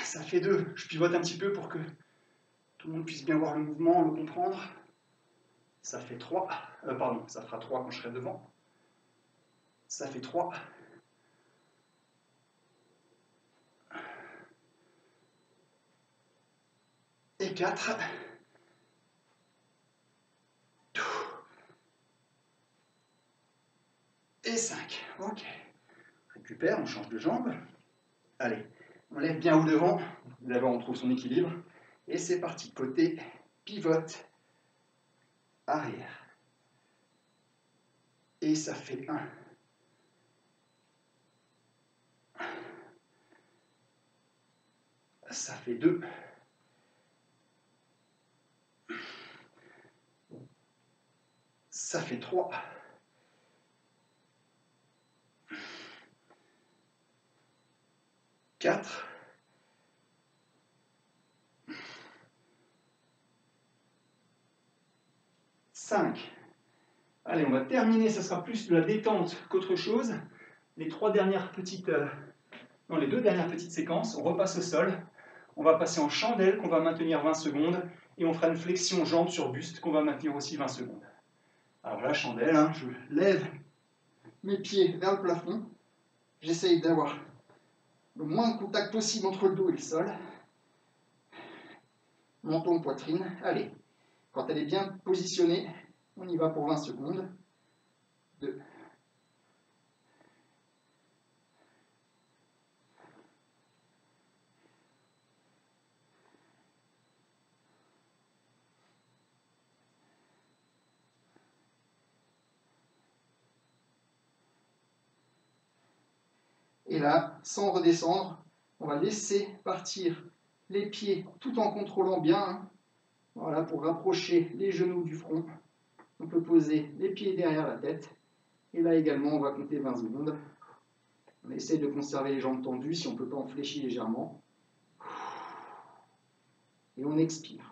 Ça fait 2. Je pivote un petit peu pour que tout le monde puisse bien voir le mouvement, le comprendre. Ça fait 3. Pardon, ça fera 3 quand je serai devant. Ça fait 3. Et 4. Ok. Récupère, on change de jambe. Allez, on lève bien haut devant. D'abord, on trouve son équilibre. Et c'est parti. Côté, pivote, arrière. Et ça fait 1. Ça fait 2. Ça fait 3. 4. 5. Allez, on va terminer, ça sera plus de la détente qu'autre chose. Les 2 dernières petites séquences, on repasse au sol. On va passer en chandelle qu'on va maintenir 20 secondes et on fera une flexion jambe sur buste qu'on va maintenir aussi 20 secondes. Alors là, chandelle, hein, je lève mes pieds vers le plafond. J'essaye d'avoir le moins de contact possible entre le dos et le sol. Menton, poitrine. Allez, quand elle est bien positionnée, on y va pour 20 secondes. 2. Et là, sans redescendre, on va laisser partir les pieds tout en contrôlant bien. Hein. Voilà, pour rapprocher les genoux du front. On peut poser les pieds derrière la tête. Et là également, on va compter 20 secondes. On essaie de conserver les jambes tendues. Si on ne peut pas, on fléchit légèrement. Et on expire.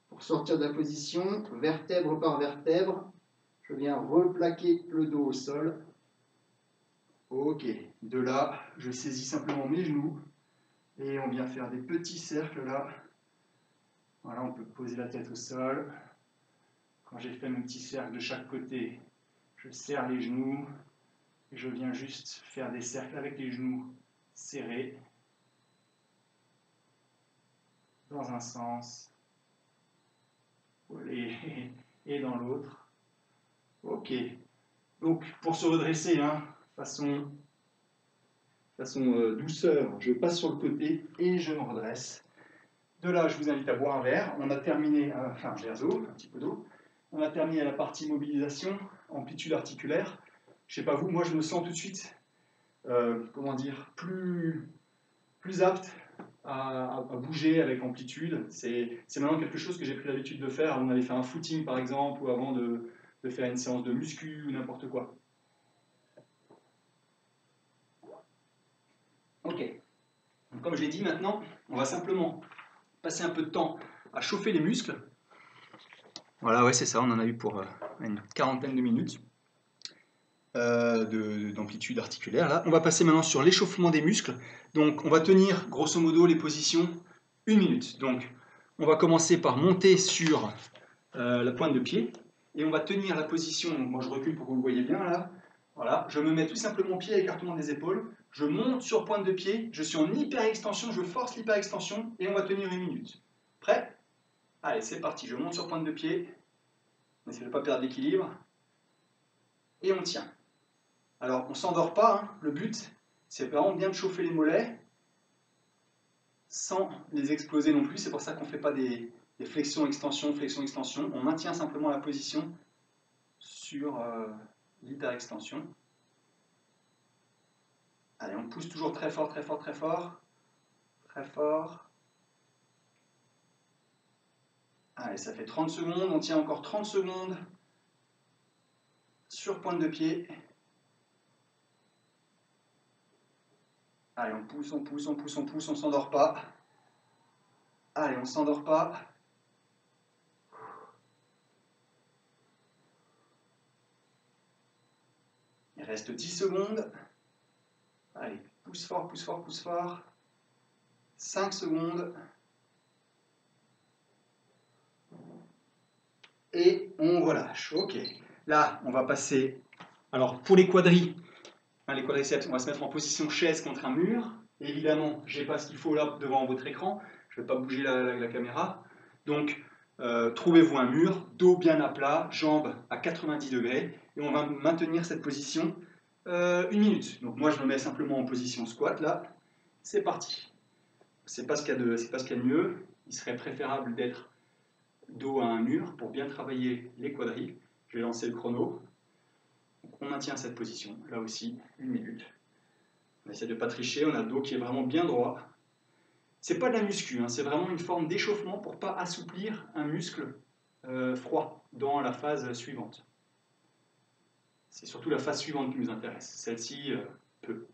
Pour sortir de la position, vertèbre par vertèbre, je viens replaquer le dos au sol. Ok, de là, je saisis simplement mes genoux et on vient faire des petits cercles là. Voilà, on peut poser la tête au sol. Quand j'ai fait mon petit cercle de chaque côté, je serre les genoux et je viens juste faire des cercles avec les genoux serrés dans un sens et dans l'autre. Ok, donc pour se redresser, hein, façon douceur, je passe sur le côté et je me redresse. De là, je vous invite à boire un verre. On a terminé, enfin un verre d'eau, un petit peu d'eau. On a terminé la partie mobilisation, amplitude articulaire. Je ne sais pas vous, moi je me sens tout de suite, comment dire, plus apte à bouger avec amplitude. C'est maintenant quelque chose que j'ai pris l'habitude de faire. On avait fait un footing par exemple, ou avant de faire une séance de muscu ou n'importe quoi. Ok. Donc, comme je l'ai dit maintenant, on va simplement passer un peu de temps à chauffer les muscles. Voilà, ouais, c'est ça, on en a eu pour une quarantaine de minutes d'amplitude articulaire. Là. On va passer maintenant sur l'échauffement des muscles. Donc, on va tenir grosso modo les positions 1 minute. Donc, on va commencer par monter sur la pointe de pied et on va tenir la position. Donc, moi, je recule pour que vous le voyez bien là. Voilà, je me mets tout simplement pied à écartement des épaules. Je monte sur pointe de pied. Je suis en hyper extension. Je force l'hyper extension et on va tenir 1 minute. Prêt ? Allez, c'est parti. Je monte sur pointe de pied. N'essayez de ne pas perdre l'équilibre. Et on tient. Alors, on ne s'endort pas. Hein. Le but, c'est vraiment bien de chauffer les mollets sans les exploser non plus. C'est pour ça qu'on ne fait pas des flexions-extensions, flexion-extension. On maintient simplement la position sur l'hyperextension. Allez, on pousse toujours très fort, très fort, très fort. Très fort. Allez, ça fait 30 secondes. On tient encore 30 secondes sur pointe de pied. Allez, on pousse, on pousse, on pousse, on pousse, on ne s'endort pas. Allez, on ne s'endort pas. Il reste 10 secondes. Allez, pousse fort, pousse fort, pousse fort. 5 secondes. Et on relâche. Ok. Là, on va passer... Alors, pour les quadris, les quadriceps, on va se mettre en position chaise contre un mur. Évidemment, je n'ai pas ce qu'il faut là devant votre écran. Je ne vais pas bouger la caméra. Donc, trouvez-vous un mur, dos bien à plat, jambes à 90 degrés. Et on va maintenir cette position 1 minute. Donc moi, je me mets simplement en position squat, là. C'est parti. C'est pas ce qu'il y a de mieux. Il serait préférable d'être dos à un mur pour bien travailler les quadris. Je vais lancer le chrono. Donc, on maintient cette position, là aussi, 1 minute. On essaie de ne pas tricher, on a le dos qui est vraiment bien droit. C'est pas de la muscu, hein, c'est vraiment une forme d'échauffement pour ne pas assouplir un muscle froid dans la phase suivante. C'est surtout la phase suivante qui nous intéresse. Celle-ci, peu.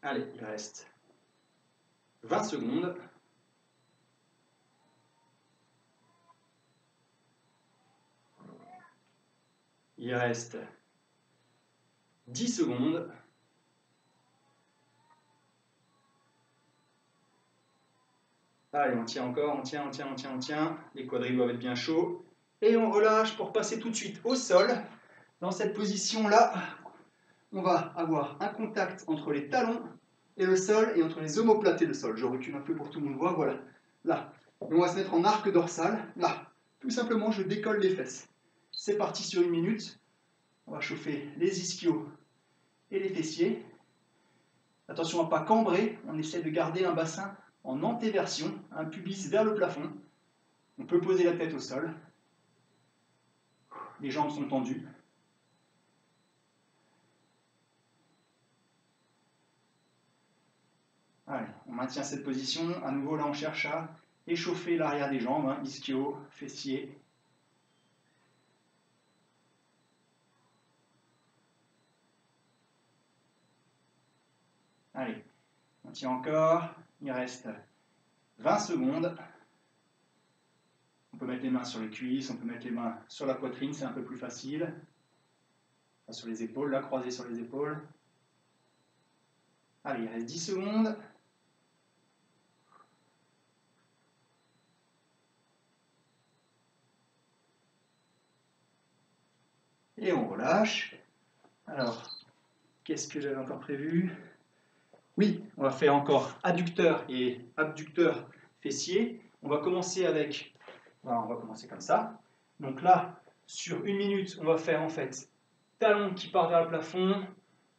Allez, il reste 20 secondes. Il reste 10 secondes. Allez, on tient encore, on tient. Les quadris doivent être bien chauds. Et on relâche pour passer tout de suite au sol. Dans cette position-là, on va avoir un contact entre les talons et le sol et entre les omoplates et le sol. Je recule un peu pour que tout le monde voit, voilà. Là. Et on va se mettre en arc dorsal. Là. Tout simplement, je décolle les fesses. C'est parti sur 1 minute. On va chauffer les ischios et les fessiers. Attention à ne pas cambrer. On essaie de garder un bassin en antéversion, un pubis vers le plafond. On peut poser la tête au sol. Les jambes sont tendues. Allez, on maintient cette position. À nouveau, là, on cherche à échauffer l'arrière des jambes, hein, ischio, fessiers. Allez, on tient encore. Il reste 20 secondes. On peut mettre les mains sur les cuisses, on peut mettre les mains sur la poitrine, c'est un peu plus facile. Enfin, sur les épaules, là, croisé sur les épaules. Allez, il reste 10 secondes. Et on relâche. Alors, qu'est-ce que j'avais encore prévu? Oui, on va faire encore adducteur et abducteur fessier. On va commencer avec... on va commencer comme ça. Donc là, sur 1 minute, on va faire en fait talon qui part vers le plafond,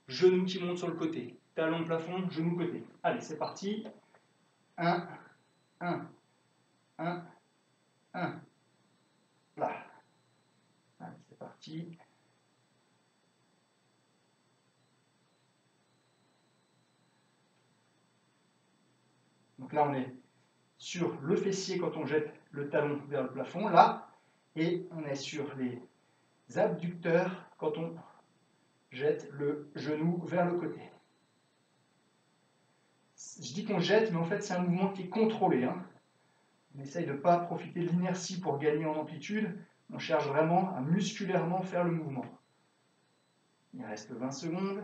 genou qui monte sur le côté. Talon, plafond, genou, côté. Allez, c'est parti. 1, 1, 1, 1. Là. Allez, c'est parti. Donc là, on est sur le fessier quand on jette le talon vers le plafond, là. Et on est sur les abducteurs quand on jette le genou vers le côté. Je dis qu'on jette, mais en fait, c'est un mouvement qui est contrôlé. Hein. On essaye de ne pas profiter de l'inertie pour gagner en amplitude. On cherche vraiment à musculairement faire le mouvement. Il reste 20 secondes.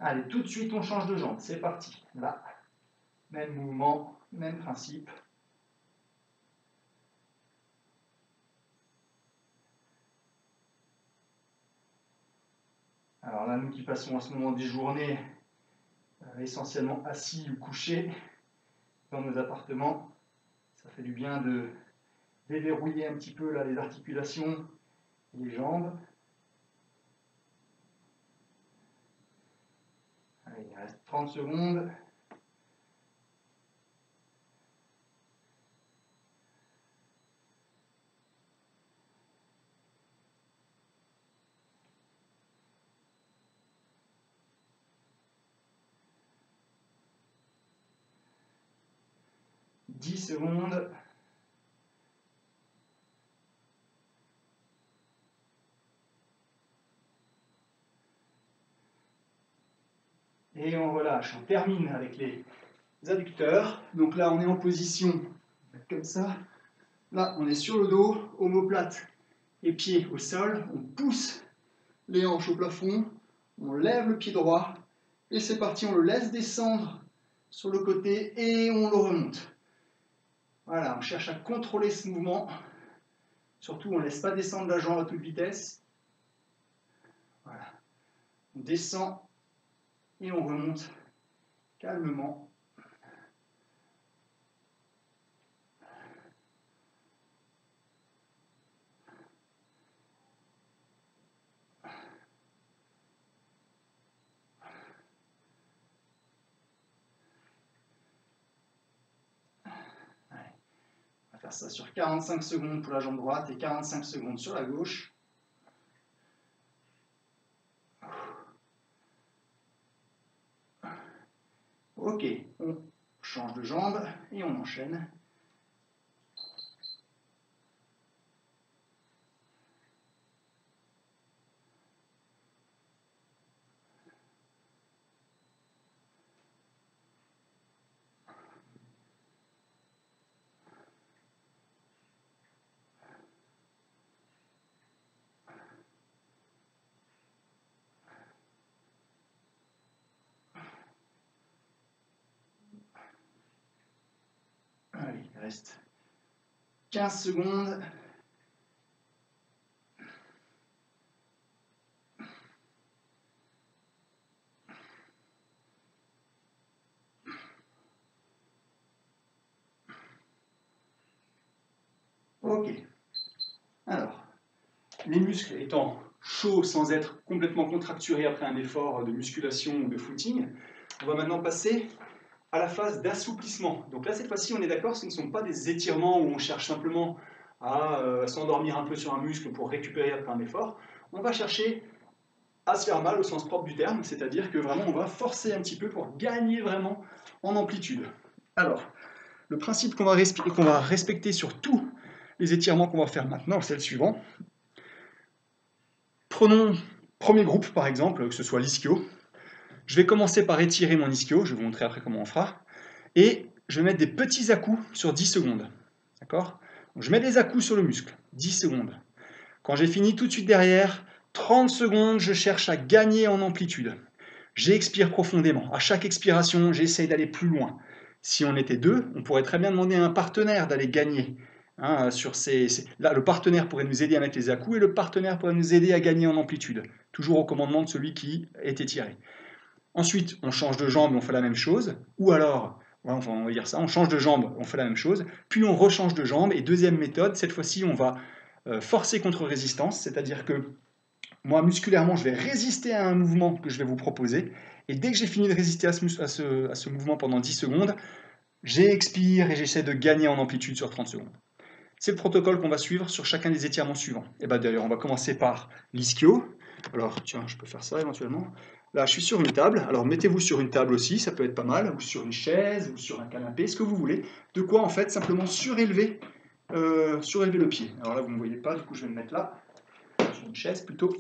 Allez, tout de suite, on change de jambe. C'est parti. Là. Même mouvement, même principe. Alors là, nous qui passons en ce moment des journées essentiellement assis ou couchés dans nos appartements, ça fait du bien de déverrouiller un petit peu là, les articulations et les jambes. Allez, il reste 30 secondes. « 10 secondes. Et on relâche. On termine avec les adducteurs. Donc là, on est en position comme ça. Là, on est sur le dos, omoplate et pieds au sol. On pousse les hanches au plafond. On lève le pied droit. Et c'est parti, on le laisse descendre sur le côté et on le remonte. Voilà, on cherche à contrôler ce mouvement. Surtout, on ne laisse pas descendre la jambe à toute vitesse. Voilà. On descend et on remonte calmement. On va faire ça sur 45 secondes pour la jambe droite et 45 secondes sur la gauche. Ok, on change de jambe et on enchaîne. Allez, il reste 15 secondes. Ok. Alors, les muscles étant chauds sans être complètement contracturés après un effort de musculation ou de footing, on va maintenant passer à la phase d'assouplissement. Donc là, cette fois-ci, on est d'accord, ce ne sont pas des étirements où on cherche simplement à s'endormir un peu sur un muscle pour récupérer après un effort. On va chercher à se faire mal au sens propre du terme, c'est-à-dire que vraiment on va forcer un petit peu pour gagner vraiment en amplitude. Alors, le principe qu'on va respecter sur tous les étirements qu'on va faire maintenant, c'est le suivant. Prenons premier groupe par exemple, que ce soit l'ischio. Je vais commencer par étirer mon ischio, je vais vous montrer après comment on fera. Et je vais mettre des petits à-coups sur 10 secondes. D'accord ? Donc, je mets des à-coups sur le muscle, 10 secondes. Quand j'ai fini, tout de suite derrière, 30 secondes, je cherche à gagner en amplitude. J'expire profondément. À chaque expiration, j'essaye d'aller plus loin. Si on était deux, on pourrait très bien demander à un partenaire d'aller gagner. Là, le partenaire pourrait nous aider à mettre les à-coups et le partenaire pourrait nous aider à gagner en amplitude. Toujours au commandement de celui qui est étiré. Ensuite, on change de jambe et on fait la même chose. Ou alors, on va dire ça, on change de jambe, on fait la même chose. Puis on rechange de jambe. Et deuxième méthode, cette fois-ci, on va forcer contre résistance. C'est-à-dire que moi, musculairement, je vais résister à un mouvement que je vais vous proposer. Et dès que j'ai fini de résister à ce mouvement pendant 10 secondes, j'expire et j'essaie de gagner en amplitude sur 30 secondes. C'est le protocole qu'on va suivre sur chacun des étirements suivants. Et bien d'ailleurs, on va commencer par l'ischio. Alors, tiens, je peux faire ça éventuellement. Là, je suis sur une table. Alors, mettez-vous sur une table aussi, ça peut être pas mal, ou sur une chaise, ou sur un canapé, ce que vous voulez. De quoi, en fait, simplement surélever le pied. Alors là, vous ne me voyez pas, du coup, je vais me mettre là, sur une chaise plutôt.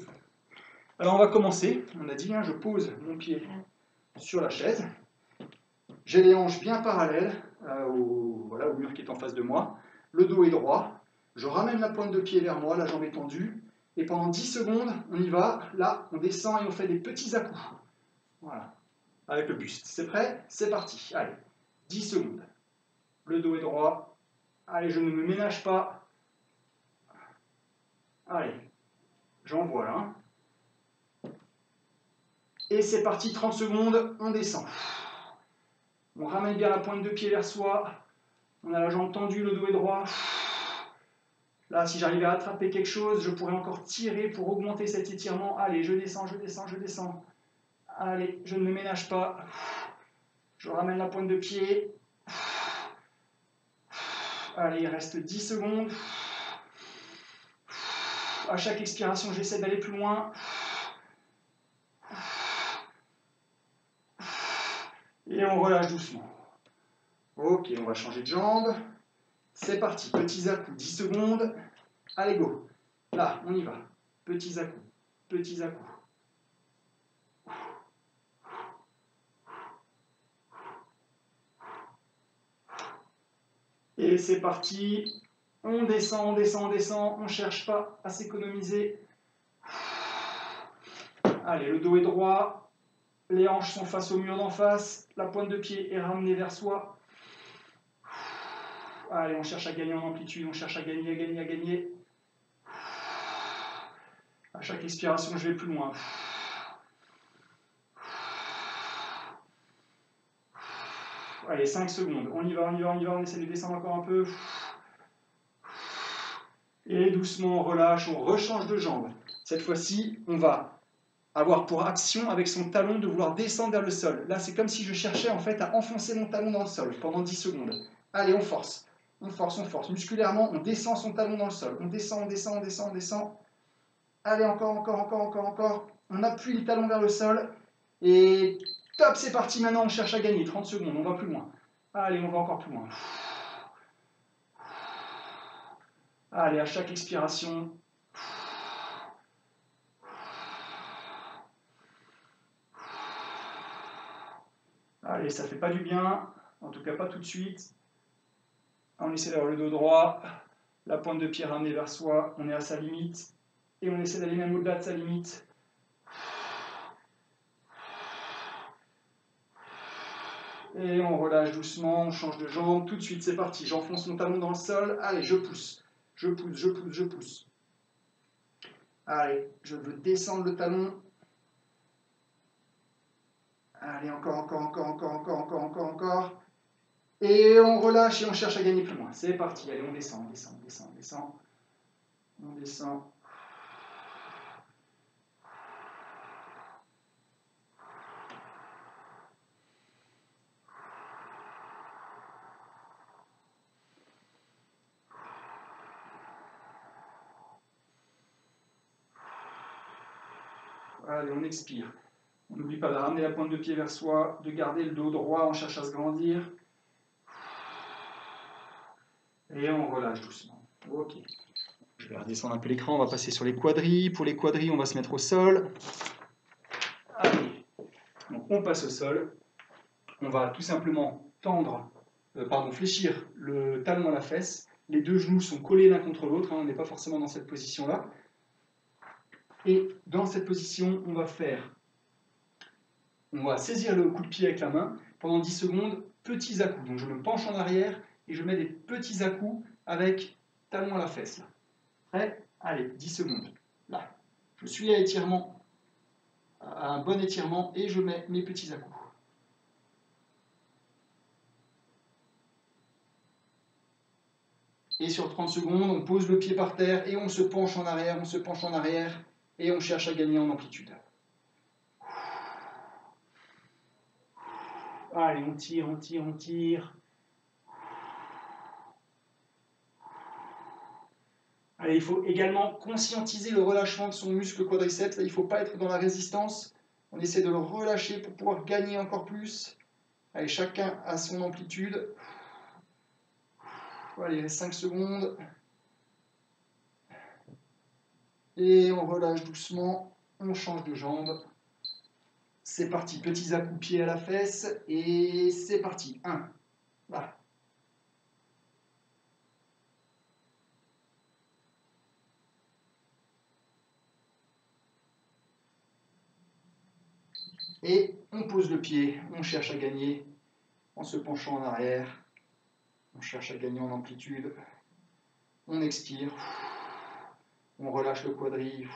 Alors, on va commencer. On a dit, je pose mon pied sur la chaise. J'ai les hanches bien parallèles au mur qui est en face de moi. Le dos est droit. Je ramène la pointe de pied vers moi, la jambe est tendue. Et pendant 10 secondes, on y va. Là, on descend et on fait des petits à-coups. Voilà. Avec le buste. C'est prêt? C'est parti. Allez. 10 secondes. Le dos est droit. Allez, je ne me ménage pas. Allez. J'envoie là. Et c'est parti. 30 secondes. On descend. On ramène bien la pointe de pied vers soi. On a la jambe tendue, le dos est droit. Là, si j'arrivais à attraper quelque chose, je pourrais encore tirer pour augmenter cet étirement. Allez, je descends, je descends, je descends. Allez, je ne me ménage pas. Je ramène la pointe de pied. Allez, il reste 10 secondes. À chaque expiration, j'essaie d'aller plus loin. Et on relâche doucement. Ok, on va changer de jambe. C'est parti, petits à-coups, 10 secondes. Allez, go. Là, on y va. Petits à-coups, petits à-coups. Et c'est parti. On descend, on descend, on descend. On ne cherche pas à s'économiser. Allez, le dos est droit. Les hanches sont face au mur d'en face. La pointe de pied est ramenée vers soi. Allez, on cherche à gagner en amplitude. On cherche à gagner, à gagner, à gagner. À chaque expiration, je vais plus loin. Allez, 5 secondes. On y va, on y va, on y va. On essaie de descendre encore un peu. Et doucement, on relâche, on rechange de jambe. Cette fois-ci, on va avoir pour action avec son talon de vouloir descendre vers le sol. Là, c'est comme si je cherchais en fait à enfoncer mon talon dans le sol pendant 10 secondes. Allez, on force. On force, on force. Musculairement, on descend son talon dans le sol. On descend, on descend, on descend, on descend. Allez, encore, encore, encore, encore, encore. On appuie le talon vers le sol. Et top, c'est parti. Maintenant, on cherche à gagner. 30 secondes, on va plus loin. Allez, on va encore plus loin. Allez, à chaque expiration. Allez, ça fait pas du bien. En tout cas, pas tout de suite. On essaie d'avoir le dos droit. La pointe de pied ramenée vers soi. On est à sa limite. Et on essaie d'aller même au-delà de sa limite. Et on relâche doucement, on change de jambe. Tout de suite, c'est parti. J'enfonce mon talon dans le sol. Allez, je pousse. Je pousse, je pousse, je pousse. Allez, je veux descendre le talon. Allez, encore, encore, encore, encore, encore, encore, encore, encore. Et on relâche et on cherche à gagner plus loin. C'est parti. Allez, on descend, on descend, on descend, on descend. On descend. Allez, on expire. On n'oublie pas de ramener la pointe de pied vers soi, de garder le dos droit, on cherche à se grandir. Et on relâche doucement. Ok. Je vais redescendre un peu l'écran, on va passer sur les quadris. Pour les quadris, on va se mettre au sol. Allez. Donc on passe au sol. On va tout simplement fléchir le talon à la fesse. Les deux genoux sont collés l'un contre l'autre, on n'est pas forcément dans cette position-là. Et dans cette position, on va saisir le coup de pied avec la main. Pendant 10 secondes, petits à-coups. Donc je me penche en arrière et je mets des petits à-coups avec talon à la fesse. Là. Prêt ? Allez, 10 secondes. Là, je suis à étirement, à un bon étirement et je mets mes petits à-coups. Et sur 30 secondes, on pose le pied par terre et on se penche en arrière, on se penche en arrière et on cherche à gagner en amplitude. Allez, on tire, on tire, on tire. Allez, il faut également conscientiser le relâchement de son muscle quadriceps. Là, il ne faut pas être dans la résistance. On essaie de le relâcher pour pouvoir gagner encore plus. Allez, chacun à son amplitude. Allez, 5 secondes. Et on relâche doucement. On change de jambe. C'est parti. Petits à-coups pied à la fesse. Et c'est parti. 1. Là. Et on pose le pied, on cherche à gagner en se penchant en arrière, on cherche à gagner en amplitude, on expire, on relâche le quadri.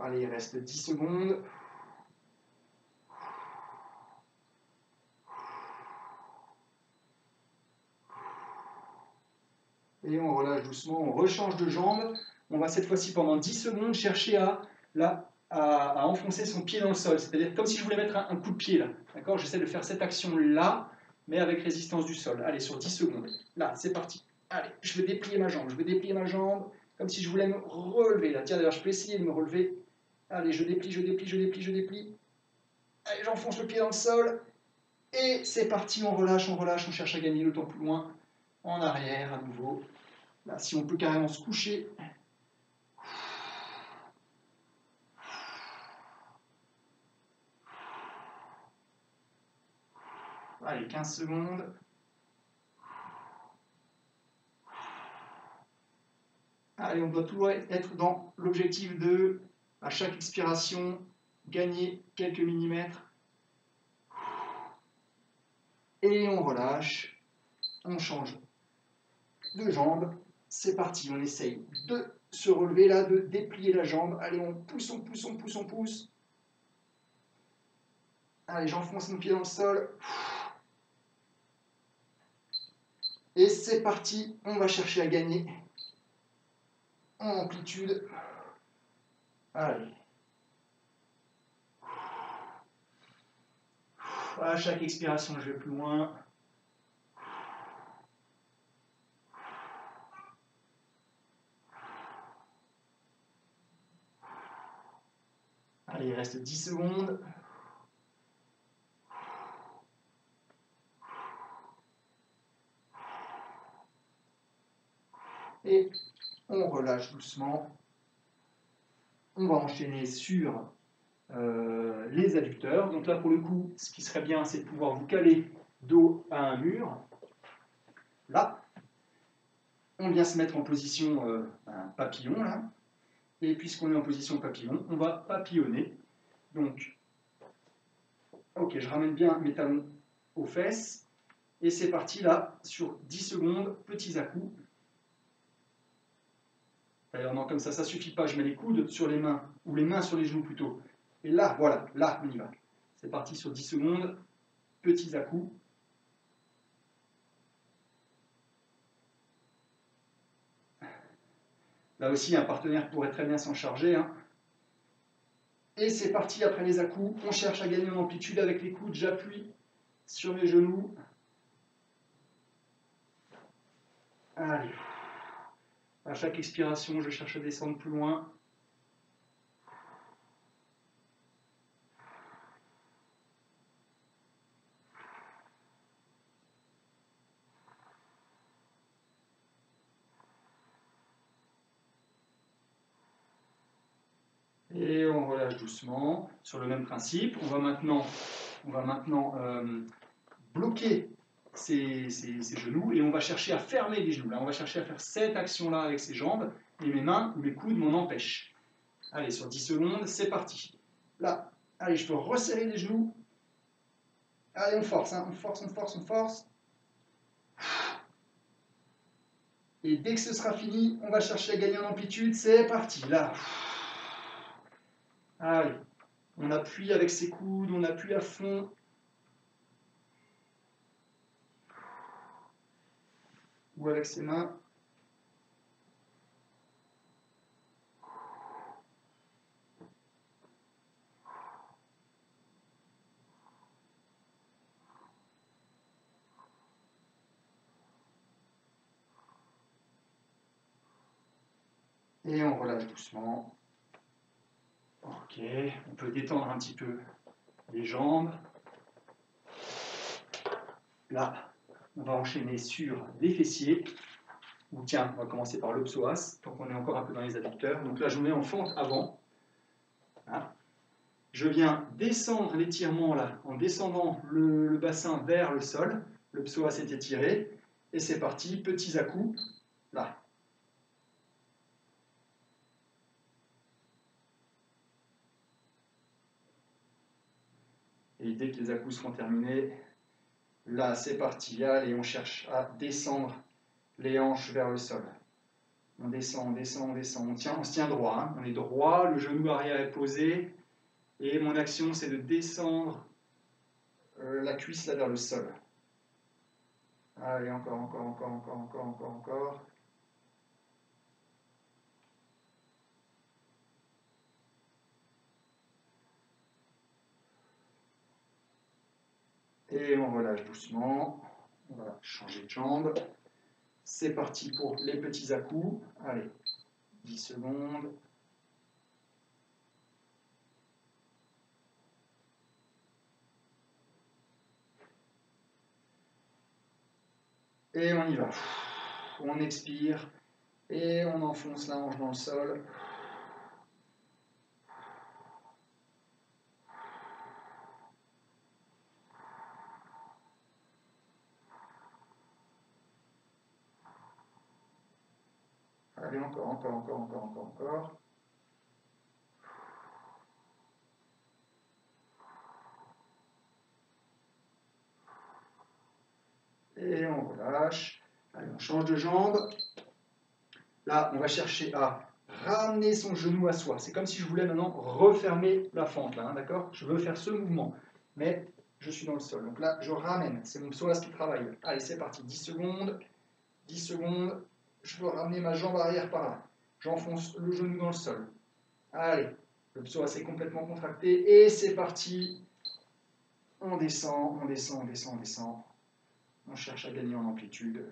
Allez, il reste 10 secondes. Et on relâche doucement, on rechange de jambe. On va cette fois-ci pendant 10 secondes chercher à enfoncer son pied dans le sol. C'est-à-dire comme si je voulais mettre un coup de pied là. D'accord ? J'essaie de faire cette action-là, mais avec résistance du sol. Allez, sur 10 secondes. Là, c'est parti. Allez, je vais déplier ma jambe. Je vais déplier ma jambe comme si je voulais me relever là. Tiens, d'ailleurs, je peux essayer de me relever. Allez, je déplie, je déplie, je déplie, je déplie. Allez, j'enfonce le pied dans le sol. Et c'est parti, on relâche, on cherche à gagner le temps plus loin. En arrière, à nouveau. Là, si on peut carrément se coucher. Allez, 15 secondes. Allez, on doit toujours être dans l'objectif de, à chaque expiration, gagner quelques millimètres. Et on relâche, on change de jambe. C'est parti, on essaye de se relever là, de déplier la jambe. Allez, on pousse, on pousse, on pousse, on pousse. Allez, j'enfonce mon pied dans le sol. Et c'est parti, on va chercher à gagner en amplitude. Allez. À chaque expiration, je vais plus loin. Allez, il reste 10 secondes. Et on relâche doucement. On va enchaîner sur les adducteurs. Donc là, pour le coup, ce qui serait bien, c'est de pouvoir vous caler dos à un mur. Là, on vient se mettre en position un papillon, là. Et puisqu'on est en position papillon, on va papillonner. Donc, ok, je ramène bien mes talons aux fesses. Et c'est parti, là, sur 10 secondes, petits à-coups. D'ailleurs, non, comme ça suffit pas. Je mets les coudes sur les mains, ou les mains sur les genoux plutôt. Et là, voilà, là, on y va. C'est parti sur 10 secondes, petits à-coups. Là aussi, un partenaire pourrait très bien s'en charger. Hein. Et c'est parti, après les à-coups, on cherche à gagner en amplitude avec les coudes. J'appuie sur mes genoux. Allez. À chaque expiration, je cherche à descendre plus loin. Et on relâche doucement sur le même principe. On va maintenant bloquer ses genoux et on va chercher à fermer les genoux. Là, on va chercher à faire cette action-là avec ses jambes et mes mains ou mes coudes m'en empêchent. Allez, sur 10 secondes, c'est parti. Là, allez, je peux resserrer les genoux. Allez, on force, hein, on force, on force, on force. Et dès que ce sera fini, on va chercher à gagner en amplitude. C'est parti, là. Allez, on appuie avec ses coudes, on appuie à fond. Ou avec ses mains. Et on relâche doucement. Ok, on peut détendre un petit peu les jambes. Là, on va enchaîner sur les fessiers. Ou tiens, on va commencer par le psoas, tant qu'on est encore un peu dans les adducteurs. Donc là, je me mets en fente avant. Là. Je viens descendre l'étirement là, en descendant le bassin vers le sol. Le psoas est étiré. Et c'est parti, petits à-coups. Là. Et dès que les à-coups seront terminés, là, c'est parti. Allez, on cherche à descendre les hanches vers le sol. On descend, on descend, on descend. On se tient droit. Hein. On est droit, le genou arrière est posé. Et mon action, c'est de descendre la cuisse là vers le sol. Allez, encore, encore, encore, encore, encore, encore, encore. Et on relâche doucement. On va changer de jambe. C'est parti pour les petits à-coups. Allez, 10 secondes. Et on y va. On expire. Et on enfonce la hanche dans le sol. Allez, encore, encore, encore, encore, encore, encore. Et on relâche. Allez, on change de jambe. Là, on va chercher à ramener son genou à soi. C'est comme si je voulais maintenant refermer la fente, là, hein, d'accord? Je veux faire ce mouvement, mais je suis dans le sol. Donc là, je ramène. C'est mon psoas qui travaille. Allez, c'est parti. 10 secondes. 10 secondes. Je veux ramener ma jambe arrière par là. J'enfonce le genou dans le sol. Allez, le psoas est complètement contracté. Et c'est parti. On descend, on descend, on descend, on descend. On cherche à gagner en amplitude.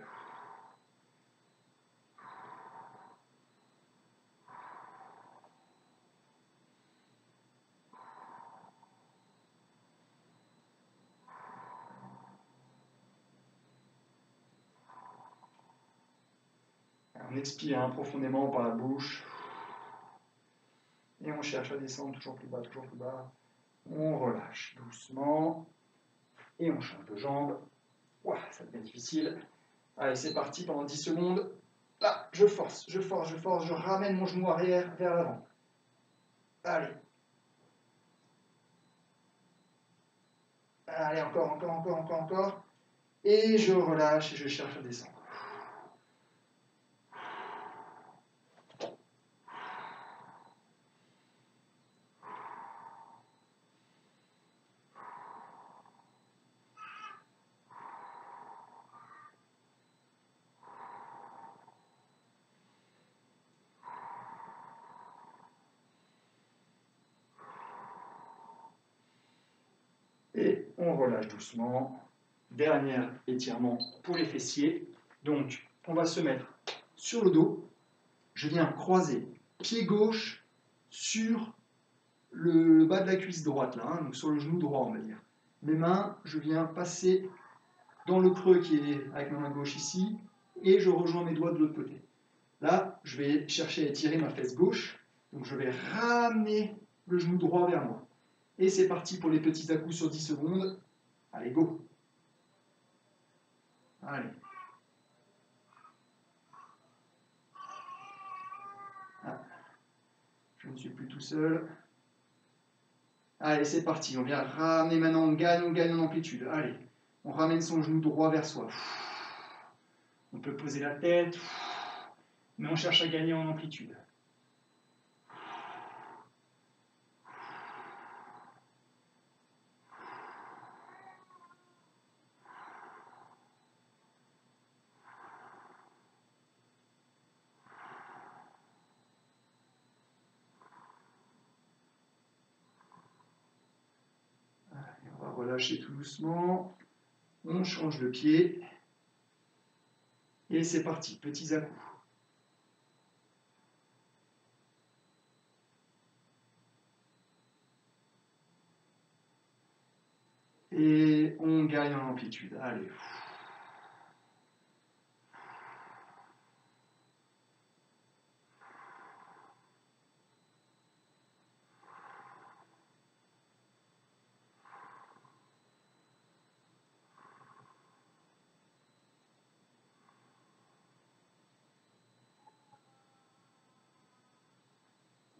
On expire hein, profondément par la bouche. Et on cherche à descendre toujours plus bas, toujours plus bas. On relâche doucement. Et on change de jambe. Ouah, ça devient difficile. Allez, c'est parti pendant 10 secondes. Là, je force, je force, je force. Je ramène mon genou arrière vers l'avant. Allez. Allez, encore, encore, encore, encore, encore. Et je relâche et je cherche à descendre. Et on relâche doucement. Dernier étirement pour les fessiers. Donc, on va se mettre sur le dos. Je viens croiser pied gauche sur le bas de la cuisse droite, là, hein, donc sur le genou droit, on va dire. Mes mains, je viens passer dans le creux qui est avec ma main gauche ici, et je rejoins mes doigts de l'autre côté. Là, je vais chercher à étirer ma fesse gauche, donc je vais ramener le genou droit vers moi. Et c'est parti pour les petits à-coups sur 10 secondes. Allez, go! Allez. Ah, je ne suis plus tout seul. Allez, c'est parti. On vient ramener maintenant, on gagne en amplitude. Allez, on ramène son genou droit vers soi. On peut poser la tête, mais on cherche à gagner en amplitude. On va relâcher tout doucement. On change de pied. Et c'est parti, petits à-coups. Et on gagne en amplitude. Allez.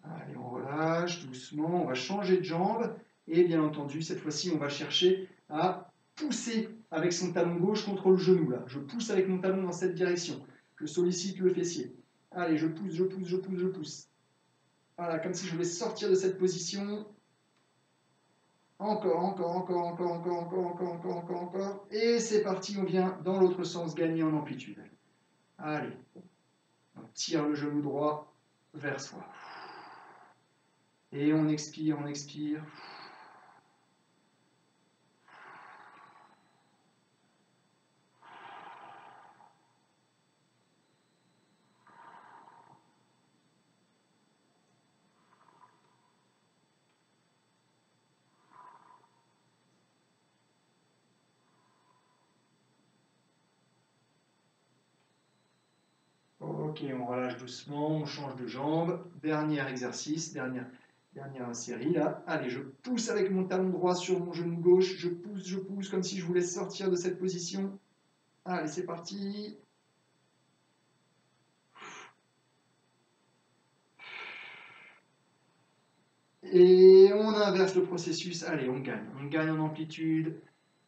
Allez, on relâche doucement. On va changer de jambe. Et bien entendu, cette fois-ci, on va chercher à pousser avec son talon gauche contre le genou. Là. Je pousse avec mon talon dans cette direction. Je sollicite le fessier. Allez, je pousse, je pousse, je pousse, je pousse. Voilà, comme si je voulais sortir de cette position. Encore, encore, encore, encore, encore, encore, encore, encore, encore, encore. Et c'est parti, on vient dans l'autre sens gagner en amplitude. Allez, on tire le genou droit vers soi. Et on expire, on expire. Ok, on relâche doucement, on change de jambe. Dernier exercice, dernière série là. Allez, je pousse avec mon talon droit sur mon genou gauche. Je pousse comme si je voulais sortir de cette position. Allez, c'est parti. Et on inverse le processus. Allez, on gagne. On gagne en amplitude.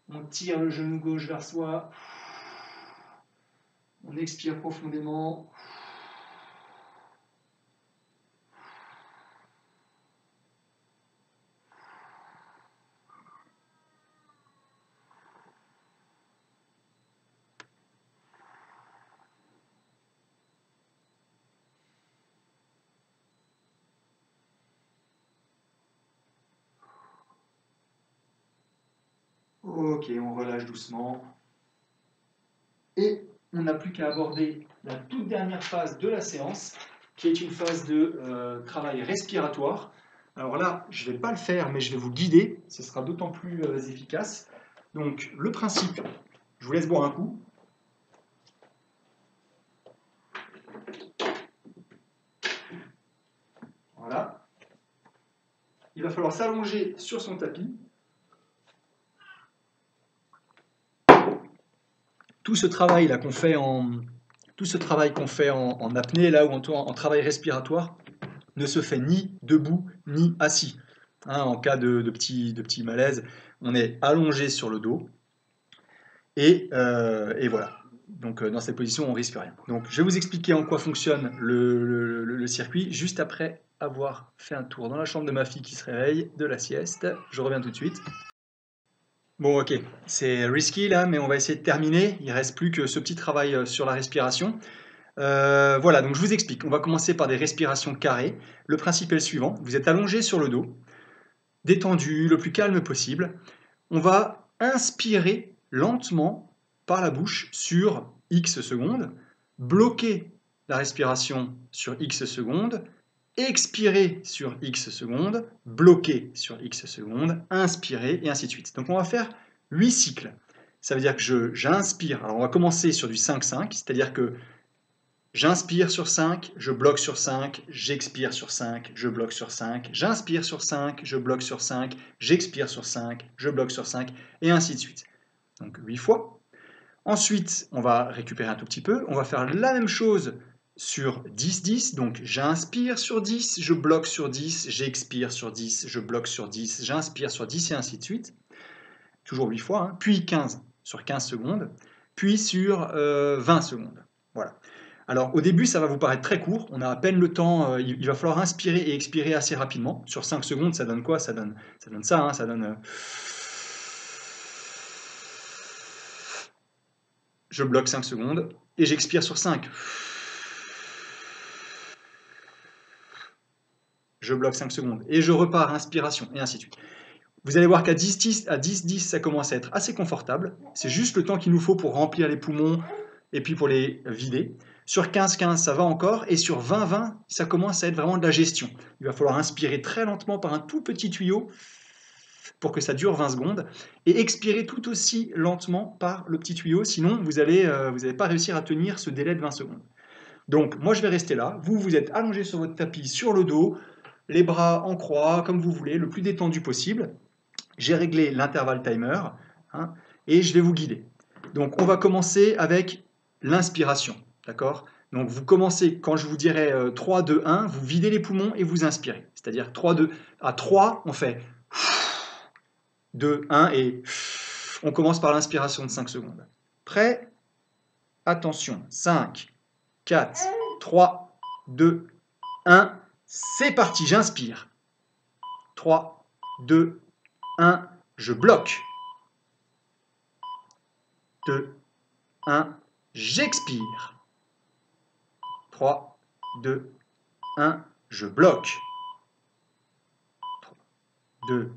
On tire le genou gauche vers soi. On expire profondément. Ok, on relâche doucement. Et on n'a plus qu'à aborder la toute dernière phase de la séance, qui est une phase de travail respiratoire. Alors là, je ne vais pas le faire, mais je vais vous guider. Ce sera d'autant plus efficace. Donc, le principe, je vous laisse boire un coup. Voilà. Il va falloir s'allonger sur son tapis. Tout ce travail là qu'on fait en apnée là ou en travail respiratoire ne se fait ni debout ni assis. Hein, en cas de petit malaise, on est allongé sur le dos et voilà. Donc dans cette position, on risque rien. Donc je vais vous expliquer en quoi fonctionne le circuit juste après avoir fait un tour dans la chambre de ma fille qui se réveille de la sieste. Je reviens tout de suite. Bon, ok, c'est risky là, mais on va essayer de terminer. Il ne reste plus que ce petit travail sur la respiration. Voilà, donc je vous explique. On va commencer par des respirations carrées. Le principe est le suivant. Vous êtes allongé sur le dos, détendu, le plus calme possible. On va inspirer lentement par la bouche sur X secondes, bloquer la respiration sur X secondes, expirer sur X secondes, bloquer sur X secondes, inspirer, et ainsi de suite. Donc on va faire 8 cycles. Ça veut dire que j'inspire. Alors on va commencer sur du 5-5, c'est-à-dire que j'inspire sur 5, je bloque sur 5, j'expire sur 5, je bloque sur 5, j'inspire sur 5, je bloque sur 5, j'expire sur 5, je bloque sur 5, et ainsi de suite. Donc 8 fois. Ensuite, on va récupérer un tout petit peu. On va faire la même chose sur 10-10. Donc j'inspire sur 10, je bloque sur 10, j'expire sur 10, je bloque sur 10, j'inspire sur 10, et ainsi de suite. Toujours 8 fois. Hein. Puis 15 sur 15 secondes. Puis sur 20 secondes. Voilà. Alors au début, ça va vous paraître très court, on a à peine le temps, il va falloir inspirer et expirer assez rapidement. Sur 5 secondes, ça donne quoi? Ça donne ça, hein, ça donne... Je bloque 5 secondes et j'expire sur 5. Je bloque 5 secondes et je repars, inspiration, et ainsi de suite. Vous allez voir qu'à 10-10, ça commence à être assez confortable. C'est juste le temps qu'il nous faut pour remplir les poumons et puis pour les vider. Sur 15-15, ça va encore. Et sur 20-20, ça commence à être vraiment de la gestion. Il va falloir inspirer très lentement par un tout petit tuyau pour que ça dure 20 secondes. Et expirer tout aussi lentement par le petit tuyau. Sinon, vous n'allez pas réussir à tenir ce délai de 20 secondes. Donc, moi, je vais rester là. Vous êtes allongé sur votre tapis, sur le dos, les bras en croix, comme vous voulez, le plus détendu possible. J'ai réglé l'intervalle timer hein, et je vais vous guider. Donc, on va commencer avec l'inspiration. D'accord? Donc, vous commencez, quand je vous dirai 3, 2, 1, vous videz les poumons et vous inspirez. C'est-à-dire 3, 2, à 3, on fait 2, 1 et on commence par l'inspiration de 5 secondes. Prêt? Attention. 5, 4, 3, 2, 1. C'est parti, j'inspire. 3, 2, 1, je bloque. 2, 1, j'expire. 3, 2, 1, je bloque. 3, 2,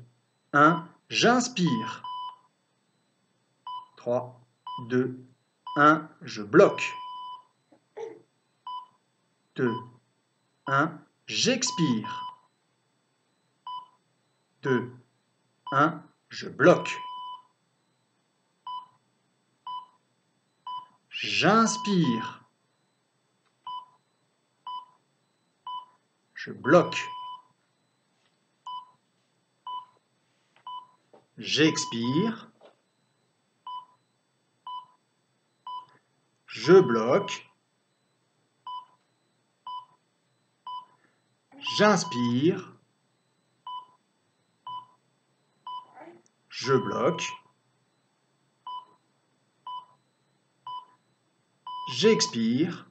1, j'inspire. 3, 2, 1, je bloque. 2, 1, j'expire. 2, 1, je bloque. J'inspire. Je bloque. J'expire. Je bloque. J'inspire. je bloque, j'expire,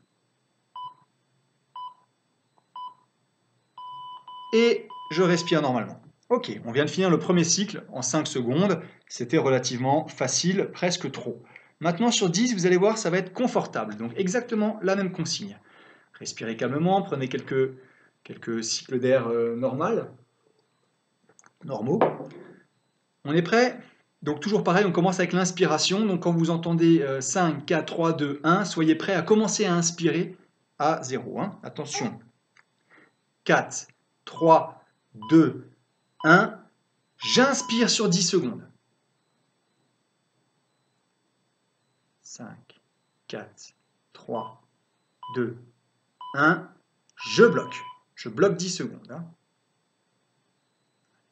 et je respire normalement. Ok, on vient de finir le premier cycle en 5 secondes, c'était relativement facile, presque trop. Maintenant sur 10, vous allez voir, ça va être confortable, donc exactement la même consigne. Respirez calmement, prenez quelques cycles d'air normaux. On est prêt? Donc toujours pareil, on commence avec l'inspiration. Donc quand vous entendez 5, 4, 3, 2, 1, soyez prêts à commencer à inspirer à 0. Hein. Attention. 4, 3, 2, 1. J'inspire sur 10 secondes. 5, 4, 3, 2, 1. Je bloque. Je bloque 10 secondes. Hein.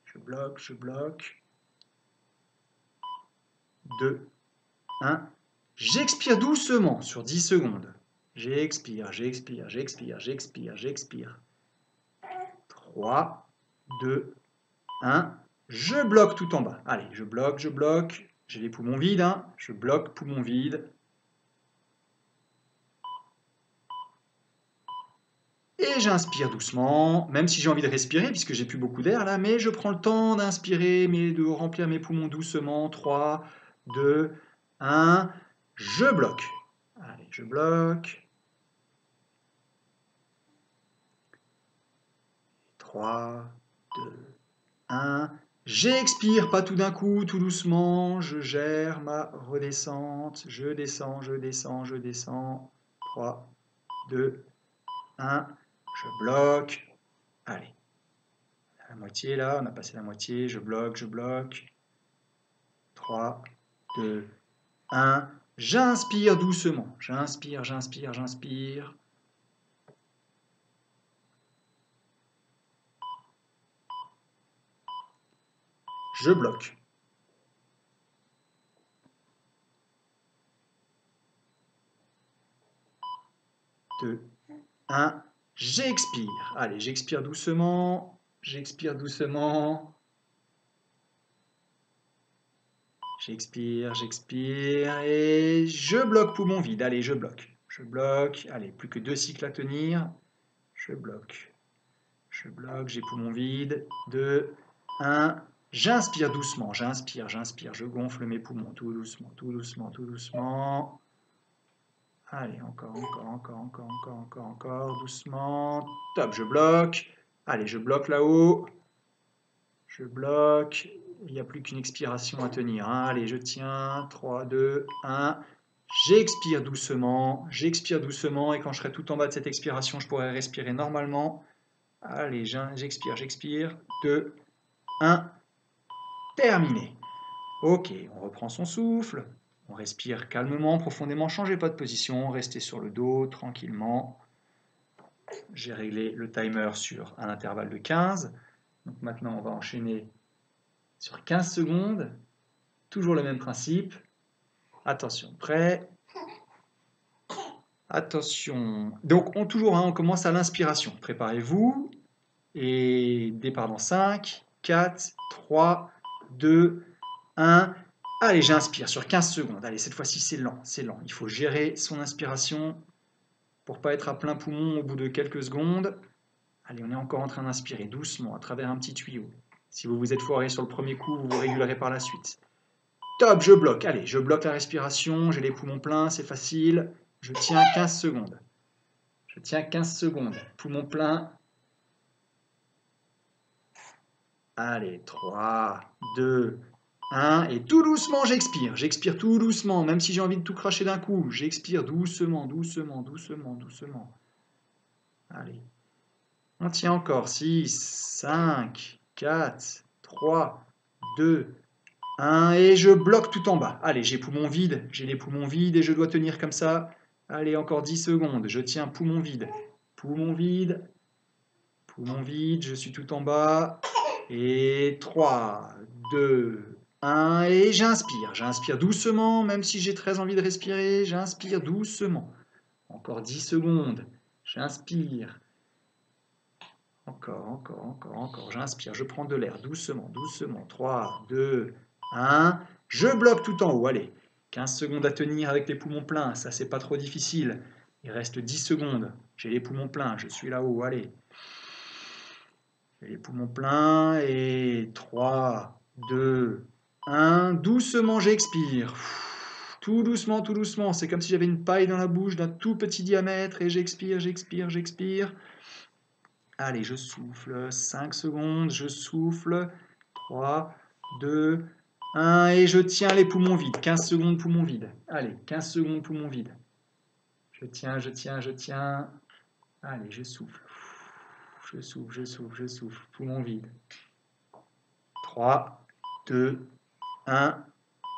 Je bloque, je bloque. 2, 1. J'expire doucement sur 10 secondes. J'expire, j'expire, j'expire, j'expire, j'expire. 3, 2, 1. Je bloque tout en bas. Allez, je bloque, je bloque. J'ai les poumons vides. Hein. Je bloque, poumons vides. Et j'inspire doucement, même si j'ai envie de respirer, puisque j'ai plus beaucoup d'air là, mais je prends le temps d'inspirer, mais de remplir mes poumons doucement. 3, 2, 1. Je bloque. Allez, je bloque. 3, 2, 1. J'expire, pas tout d'un coup, tout doucement. Je gère ma redescente. Je descends, je descends, je descends. 3, 2, 1. Je bloque. Allez. La moitié là, on a passé la moitié. Je bloque, je bloque. 3, 2, 1. J'inspire doucement. J'inspire, j'inspire, j'inspire. Je bloque. 2, 1. J'expire. Allez, j'expire doucement. J'expire doucement. J'expire, j'expire. Et je bloque poumon vide. Allez, je bloque. Je bloque. Allez, plus que 2 cycles à tenir. Je bloque. Je bloque. J'ai poumon vide. 2, 1. J'inspire doucement. J'inspire, j'inspire. Je gonfle mes poumons. Tout doucement, tout doucement, tout doucement. Allez, encore, encore, encore, encore, encore, encore, encore, doucement. Top, je bloque. Allez, je bloque là-haut. Je bloque. Il n'y a plus qu'une expiration à tenir. Hein. Allez, je tiens. 3, 2, 1. J'expire doucement. J'expire doucement. Et quand je serai tout en bas de cette expiration, je pourrai respirer normalement. Allez, j'expire, j'expire. 2, 1. Terminé. Ok, on reprend son souffle. On respire calmement, profondément, changez pas de position, restez sur le dos tranquillement. J'ai réglé le timer sur un intervalle de 15. Donc maintenant, on va enchaîner sur 15 secondes. Toujours le même principe. Attention, prêt. Attention. Donc, on commence à l'inspiration. Préparez-vous. Et départ dans 5, 4, 3, 2, 1. Allez, j'inspire sur 15 secondes. Allez, cette fois-ci, c'est lent, c'est lent. Il faut gérer son inspiration pour ne pas être à plein poumon au bout de quelques secondes. Allez, on est encore en train d'inspirer doucement à travers un petit tuyau. Si vous vous êtes foiré sur le premier coup, vous vous régulerez par la suite. Top, je bloque. Allez, je bloque la respiration. J'ai les poumons pleins, c'est facile. Je tiens 15 secondes. Je tiens 15 secondes. Poumons pleins. Allez, 3, 2, 1. Et tout doucement, j'expire. J'expire tout doucement, même si j'ai envie de tout cracher d'un coup. J'expire doucement, doucement, doucement, doucement. Allez. On tient encore. 6, 5, 4, 3, 2, 1. Et je bloque tout en bas. Allez, j'ai poumon vide. J'ai les poumons vides et je dois tenir comme ça. Allez, encore 10 secondes. Je tiens poumon vide. Poumon vide. Poumon vide. Je suis tout en bas. Et 3, 2, 1. Et j'inspire. J'inspire doucement, même si j'ai très envie de respirer. J'inspire doucement. Encore 10 secondes. J'inspire. Encore, encore, encore, encore. J'inspire, je prends de l'air doucement, doucement. 3, 2, 1. Je bloque tout en haut. Allez, 15 secondes à tenir avec les poumons pleins. Ça, c'est pas trop difficile. Il reste 10 secondes. J'ai les poumons pleins. Je suis là-haut. Allez. J'ai les poumons pleins. Et 3, 2, 1. Doucement, j'expire. Tout doucement, tout doucement. C'est comme si j'avais une paille dans la bouche d'un tout petit diamètre. Et j'expire, j'expire, j'expire. Allez, je souffle. 5 secondes. Je souffle. 3, 2, 1. Et je tiens les poumons vides. 15 secondes, poumons vides. Allez, 15 secondes, poumons vides. Je tiens, je tiens, je tiens. Allez, je souffle. Je souffle, je souffle, je souffle. Poumons vides. 3, 2, 1.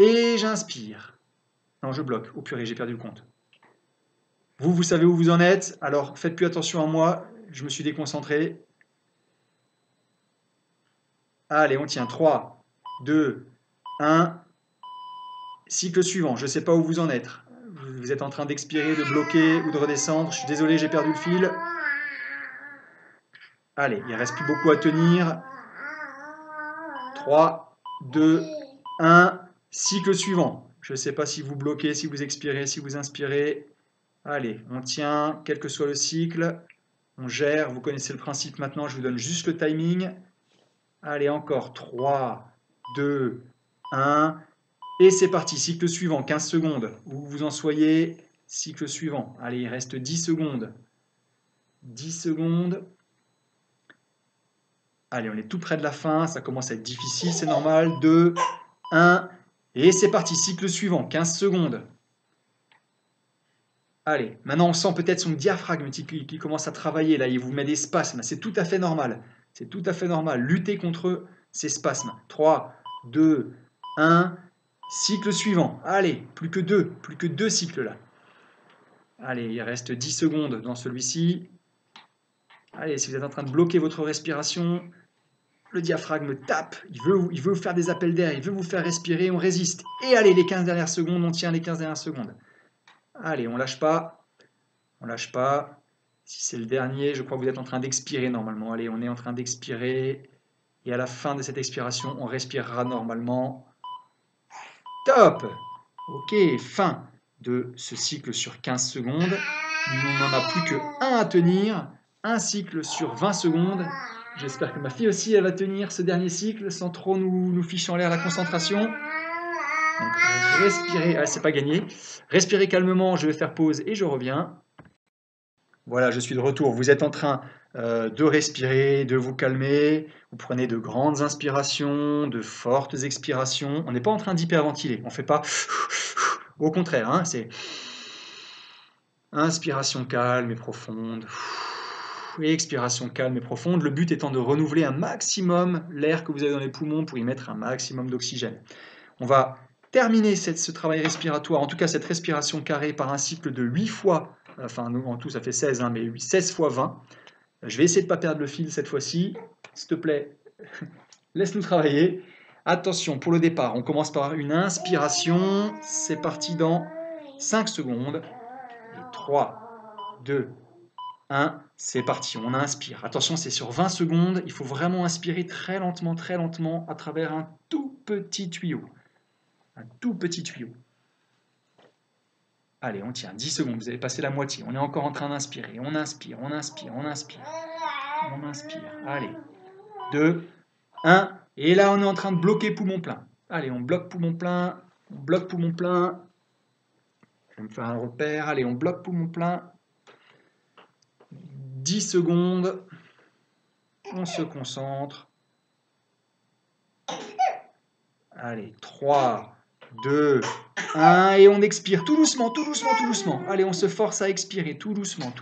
Et j'inspire. Non, je bloque. Oh purée, j'ai perdu le compte. Vous savez où vous en êtes. Alors, faites plus attention à moi. Je me suis déconcentré. Allez, on tient. 3, 2, 1. Cycle suivant. Je ne sais pas où vous en êtes. Vous êtes en train d'expirer, de bloquer ou de redescendre. Je suis désolé, j'ai perdu le fil. Allez, il ne reste plus beaucoup à tenir. 3, 2, 1. Cycle suivant. Je ne sais pas si vous bloquez, si vous expirez, si vous inspirez. Allez, on tient, quel que soit le cycle. On gère, vous connaissez le principe maintenant, je vous donne juste le timing. Allez, encore 3, 2, 1. Et c'est parti, cycle suivant, 15 secondes. Où vous en soyez, cycle suivant. Allez, il reste 10 secondes. 10 secondes. Allez, on est tout près de la fin, ça commence à être difficile, c'est normal. 2, 1, et c'est parti, cycle suivant, 15 secondes. Allez, maintenant on sent peut-être son diaphragme qui commence à travailler, là, il vous met des spasmes, c'est tout à fait normal. C'est tout à fait normal, luttez contre ces spasmes. 3, 2, 1, cycle suivant. Allez, plus que deux cycles là. Allez, il reste 10 secondes dans celui-ci. Allez, si vous êtes en train de bloquer votre respiration, le diaphragme tape, il veut vous faire des appels d'air, il veut vous faire respirer, on résiste. Et allez, les 15 dernières secondes, on tient les 15 dernières secondes. Allez, on lâche pas, on lâche pas. Si c'est le dernier, je crois que vous êtes en train d'expirer normalement. Allez, on est en train d'expirer. Et à la fin de cette expiration, on respirera normalement. Top! Ok, fin de ce cycle sur 15 secondes. On n'en a plus que un à tenir. Un cycle sur 20 secondes. J'espère que ma fille aussi, elle va tenir ce dernier cycle sans trop nous ficher en l'air la concentration. Donc, respirez, c'est pas gagné. Respirez calmement, je vais faire pause et je reviens. Voilà, je suis de retour. Vous êtes en train de respirer, de vous calmer. Vous prenez de grandes inspirations, de fortes expirations. On n'est pas en train d'hyperventiler. On ne fait pas... Au contraire, hein, c'est inspiration calme et profonde. Et expiration calme et profonde. Le but étant de renouveler un maximum l'air que vous avez dans les poumons pour y mettre un maximum d'oxygène. On va terminer ce travail respiratoire, en tout cas cette respiration carrée, par un cycle de 8 fois. Enfin, en tout, ça fait 16, hein, mais 16 fois 20. Je vais essayer de ne pas perdre le fil cette fois-ci. S'il te plaît, laisse-nous travailler. Attention, pour le départ, on commence par une inspiration. C'est parti dans 5 secondes. Et 3, 2, 1, c'est parti. On inspire. Attention, c'est sur 20 secondes. Il faut vraiment inspirer très lentement, à travers un tout petit tuyau. Un tout petit tuyau. Allez, on tient 10 secondes, vous avez passé la moitié. On est encore en train d'inspirer. On inspire, on inspire, on inspire. On inspire. Allez. 2, 1. Et là, on est en train de bloquer poumon plein. Allez, on bloque poumon plein. On bloque poumon plein. Je vais me faire un repère. Allez, on bloque poumon plein. 10 secondes. On se concentre. Allez, 3, 2, 1. Et on expire tout doucement, tout doucement, tout doucement. Allez, on se force à expirer tout doucement,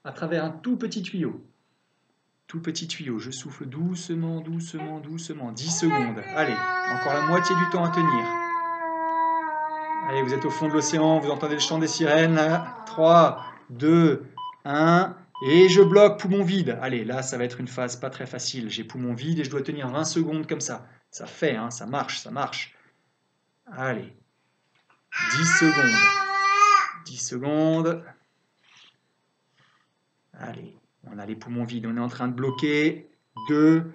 à travers un tout petit tuyau. Tout petit tuyau, je souffle doucement. 10 secondes. Allez, encore la moitié du temps à tenir. Allez, vous êtes au fond de l'océan, vous entendez le chant des sirènes. Là. 3, 2, 1. Et je bloque poumon vide. Allez, là, ça va être une phase pas très facile. J'ai poumon vide et je dois tenir 20 secondes comme ça. Ça fait, hein, ça marche. Allez, 10 secondes. 10 secondes. Allez, on a les poumons vides, on est en train de bloquer. 2,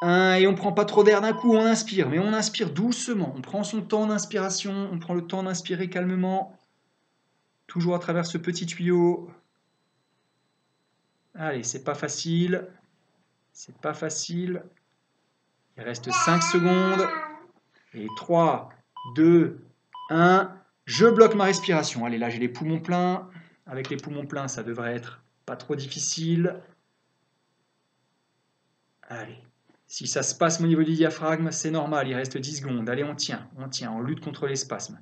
1, et on ne prend pas trop d'air d'un coup, on inspire, mais on inspire doucement. On prend son temps d'inspiration, on prend le temps d'inspirer calmement, toujours à travers ce petit tuyau. Allez, c'est pas facile, c'est pas facile. Il reste 5 secondes, et 3, 2, 1, je bloque ma respiration. Allez, là j'ai les poumons pleins, avec les poumons pleins ça devrait être pas trop difficile. Allez, si ça se passe au niveau du diaphragme, c'est normal, il reste 10 secondes. Allez, on tient, on lutte contre les spasmes.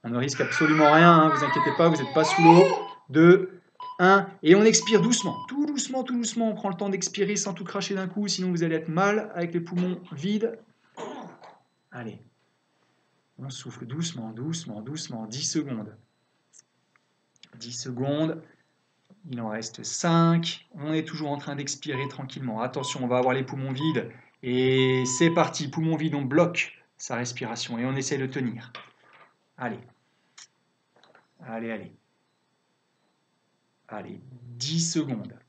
On ne risque absolument rien, hein, vous inquiétez pas, vous n'êtes pas sous l'eau. 2, 1, et on expire doucement, tout doucement, on prend le temps d'expirer sans tout cracher d'un coup, sinon vous allez être mal avec les poumons vides. Allez, on souffle doucement, 10 secondes. 10 secondes, il en reste 5, on est toujours en train d'expirer tranquillement. Attention, on va avoir les poumons vides, et c'est parti, poumons vides, on bloque sa respiration, et on essaie de tenir. Allez, allez. Allez, 10 secondes.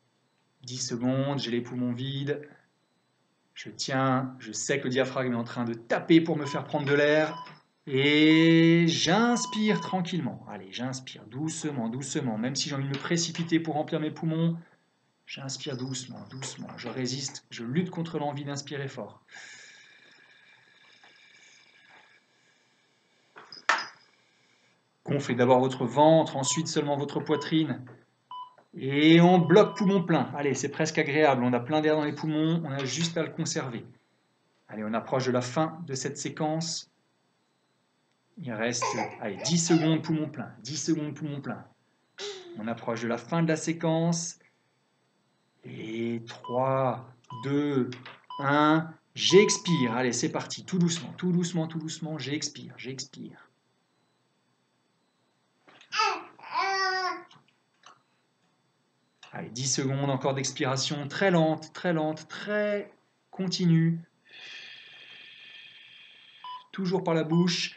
10 secondes, j'ai les poumons vides. Je tiens, je sais que le diaphragme est en train de taper pour me faire prendre de l'air. Et j'inspire tranquillement. Allez, j'inspire doucement, même si j'ai envie de me précipiter pour remplir mes poumons. J'inspire doucement. Je résiste, je lutte contre l'envie d'inspirer fort. Gonflez d'abord votre ventre, ensuite seulement votre poitrine. Et on bloque poumon plein. Allez, c'est presque agréable. On a plein d'air dans les poumons, on a juste à le conserver. Allez, on approche de la fin de cette séquence. Il reste 10 secondes poumon plein. 10 secondes poumon plein. On approche de la fin de la séquence. Et 3, 2, 1. J'expire. Allez, c'est parti. Tout doucement. J'expire. Allez, 10 secondes encore d'expiration, très lente, très continue. Toujours par la bouche.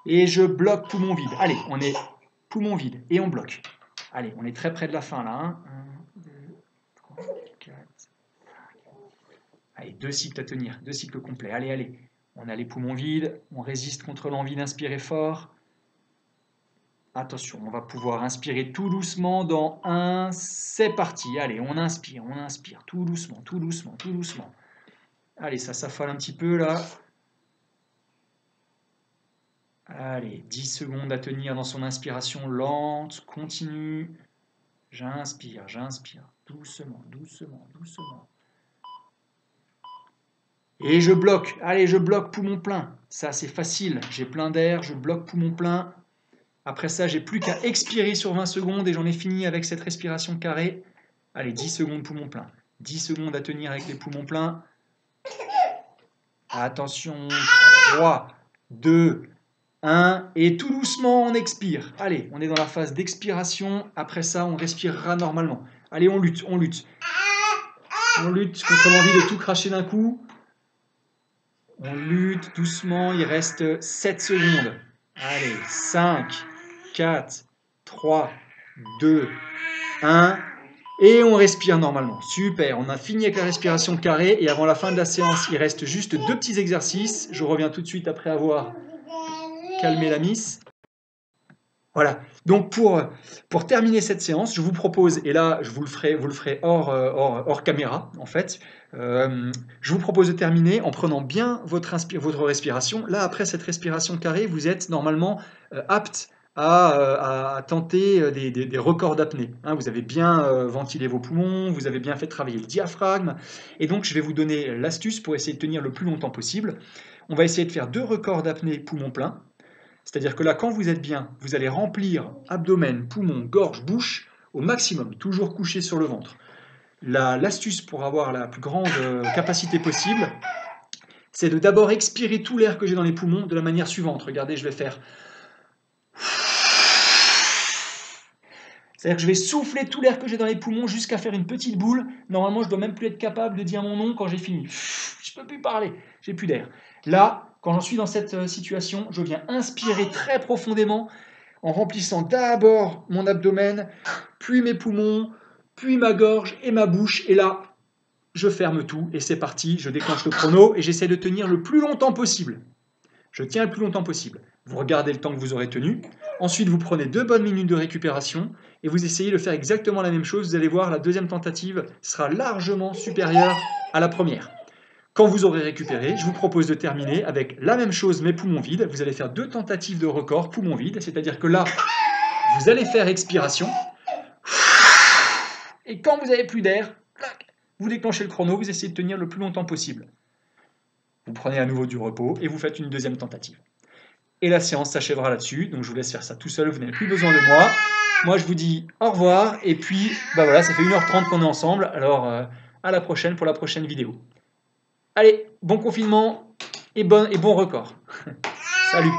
Et je bloque poumon vide. Allez, on est poumon vide et on bloque. Allez, on est très près de la fin là. 1, 2, 3, 4, 5. Allez, 2 cycles à tenir, 2 cycles complets. Allez. On a les poumons vides, on résiste contre l'envie d'inspirer fort. Attention, on va pouvoir inspirer tout doucement dans 1, c'est parti. Allez, on inspire, tout doucement. Allez, ça s'affale un petit peu là. Allez, 10 secondes à tenir dans son inspiration lente, continue. J'inspire, doucement. Et je bloque, allez, je bloque poumon plein. Ça, c'est facile, j'ai plein d'air, je bloque poumon plein. Après ça, j'ai plus qu'à expirer sur 20 secondes et j'en ai fini avec cette respiration carrée. Allez, 10 secondes poumon plein. 10 secondes à tenir avec les poumons pleins. Attention, 3, 2, 1, et tout doucement, on expire. Allez, on est dans la phase d'expiration. Après ça, on respirera normalement. Allez, on lutte. On lutte contre l'envie de tout cracher d'un coup. On lutte doucement, il reste 7 secondes. Allez, 5, 4, 3, 2, 1, et on respire normalement. Super, on a fini avec la respiration carrée, et avant la fin de la séance, il reste juste 2 petits exercices. Je reviens tout de suite après avoir calmé la miss. Voilà, donc pour terminer cette séance, je vous propose, et là je vous le ferai hors caméra en fait, je vous propose de terminer en prenant bien votre respiration. Là, après cette respiration carrée, vous êtes normalement apte à tenter des records d'apnée. Hein, vous avez bien ventilé vos poumons, vous avez bien fait travailler le diaphragme, et donc je vais vous donner l'astuce pour essayer de tenir le plus longtemps possible. On va essayer de faire 2 records d'apnée poumon plein. C'est-à-dire que là, quand vous êtes bien, vous allez remplir abdomen, poumon, gorge, bouche au maximum, toujours couché sur le ventre. L'astuce pour avoir la plus grande capacité possible, c'est de d'abord expirer tout l'air que j'ai dans les poumons de la manière suivante. Regardez, je vais faire... C'est-à-dire que je vais souffler tout l'air que j'ai dans les poumons jusqu'à faire une petite boule. Normalement, je ne dois même plus être capable de dire mon nom quand j'ai fini. Je ne peux plus parler, j'ai plus d'air. Là, quand j'en suis dans cette situation, je viens inspirer très profondément en remplissant d'abord mon abdomen, puis mes poumons, puis ma gorge et ma bouche. Et là, je ferme tout et c'est parti, je déclenche le chrono et j'essaie de tenir le plus longtemps possible. Je tiens le plus longtemps possible. Vous regardez le temps que vous aurez tenu. Ensuite, vous prenez 2 bonnes minutes de récupération et vous essayez de faire exactement la même chose. Vous allez voir, la deuxième tentative sera largement supérieure à la première. Quand vous aurez récupéré, je vous propose de terminer avec la même chose mais poumon vide. Vous allez faire 2 tentatives de record poumon vide, c'est-à-dire que là, vous allez faire expiration. Et quand vous n'avez plus d'air, vous déclenchez le chrono, vous essayez de tenir le plus longtemps possible. Vous prenez à nouveau du repos et vous faites une deuxième tentative. Et la séance s'achèvera là-dessus, donc je vous laisse faire ça tout seul, vous n'avez plus besoin de moi. Moi je vous dis au revoir, et puis bah voilà, ça fait 1h30 qu'on est ensemble, alors à la prochaine pour la prochaine vidéo. Allez, bon confinement et bon record. Salut!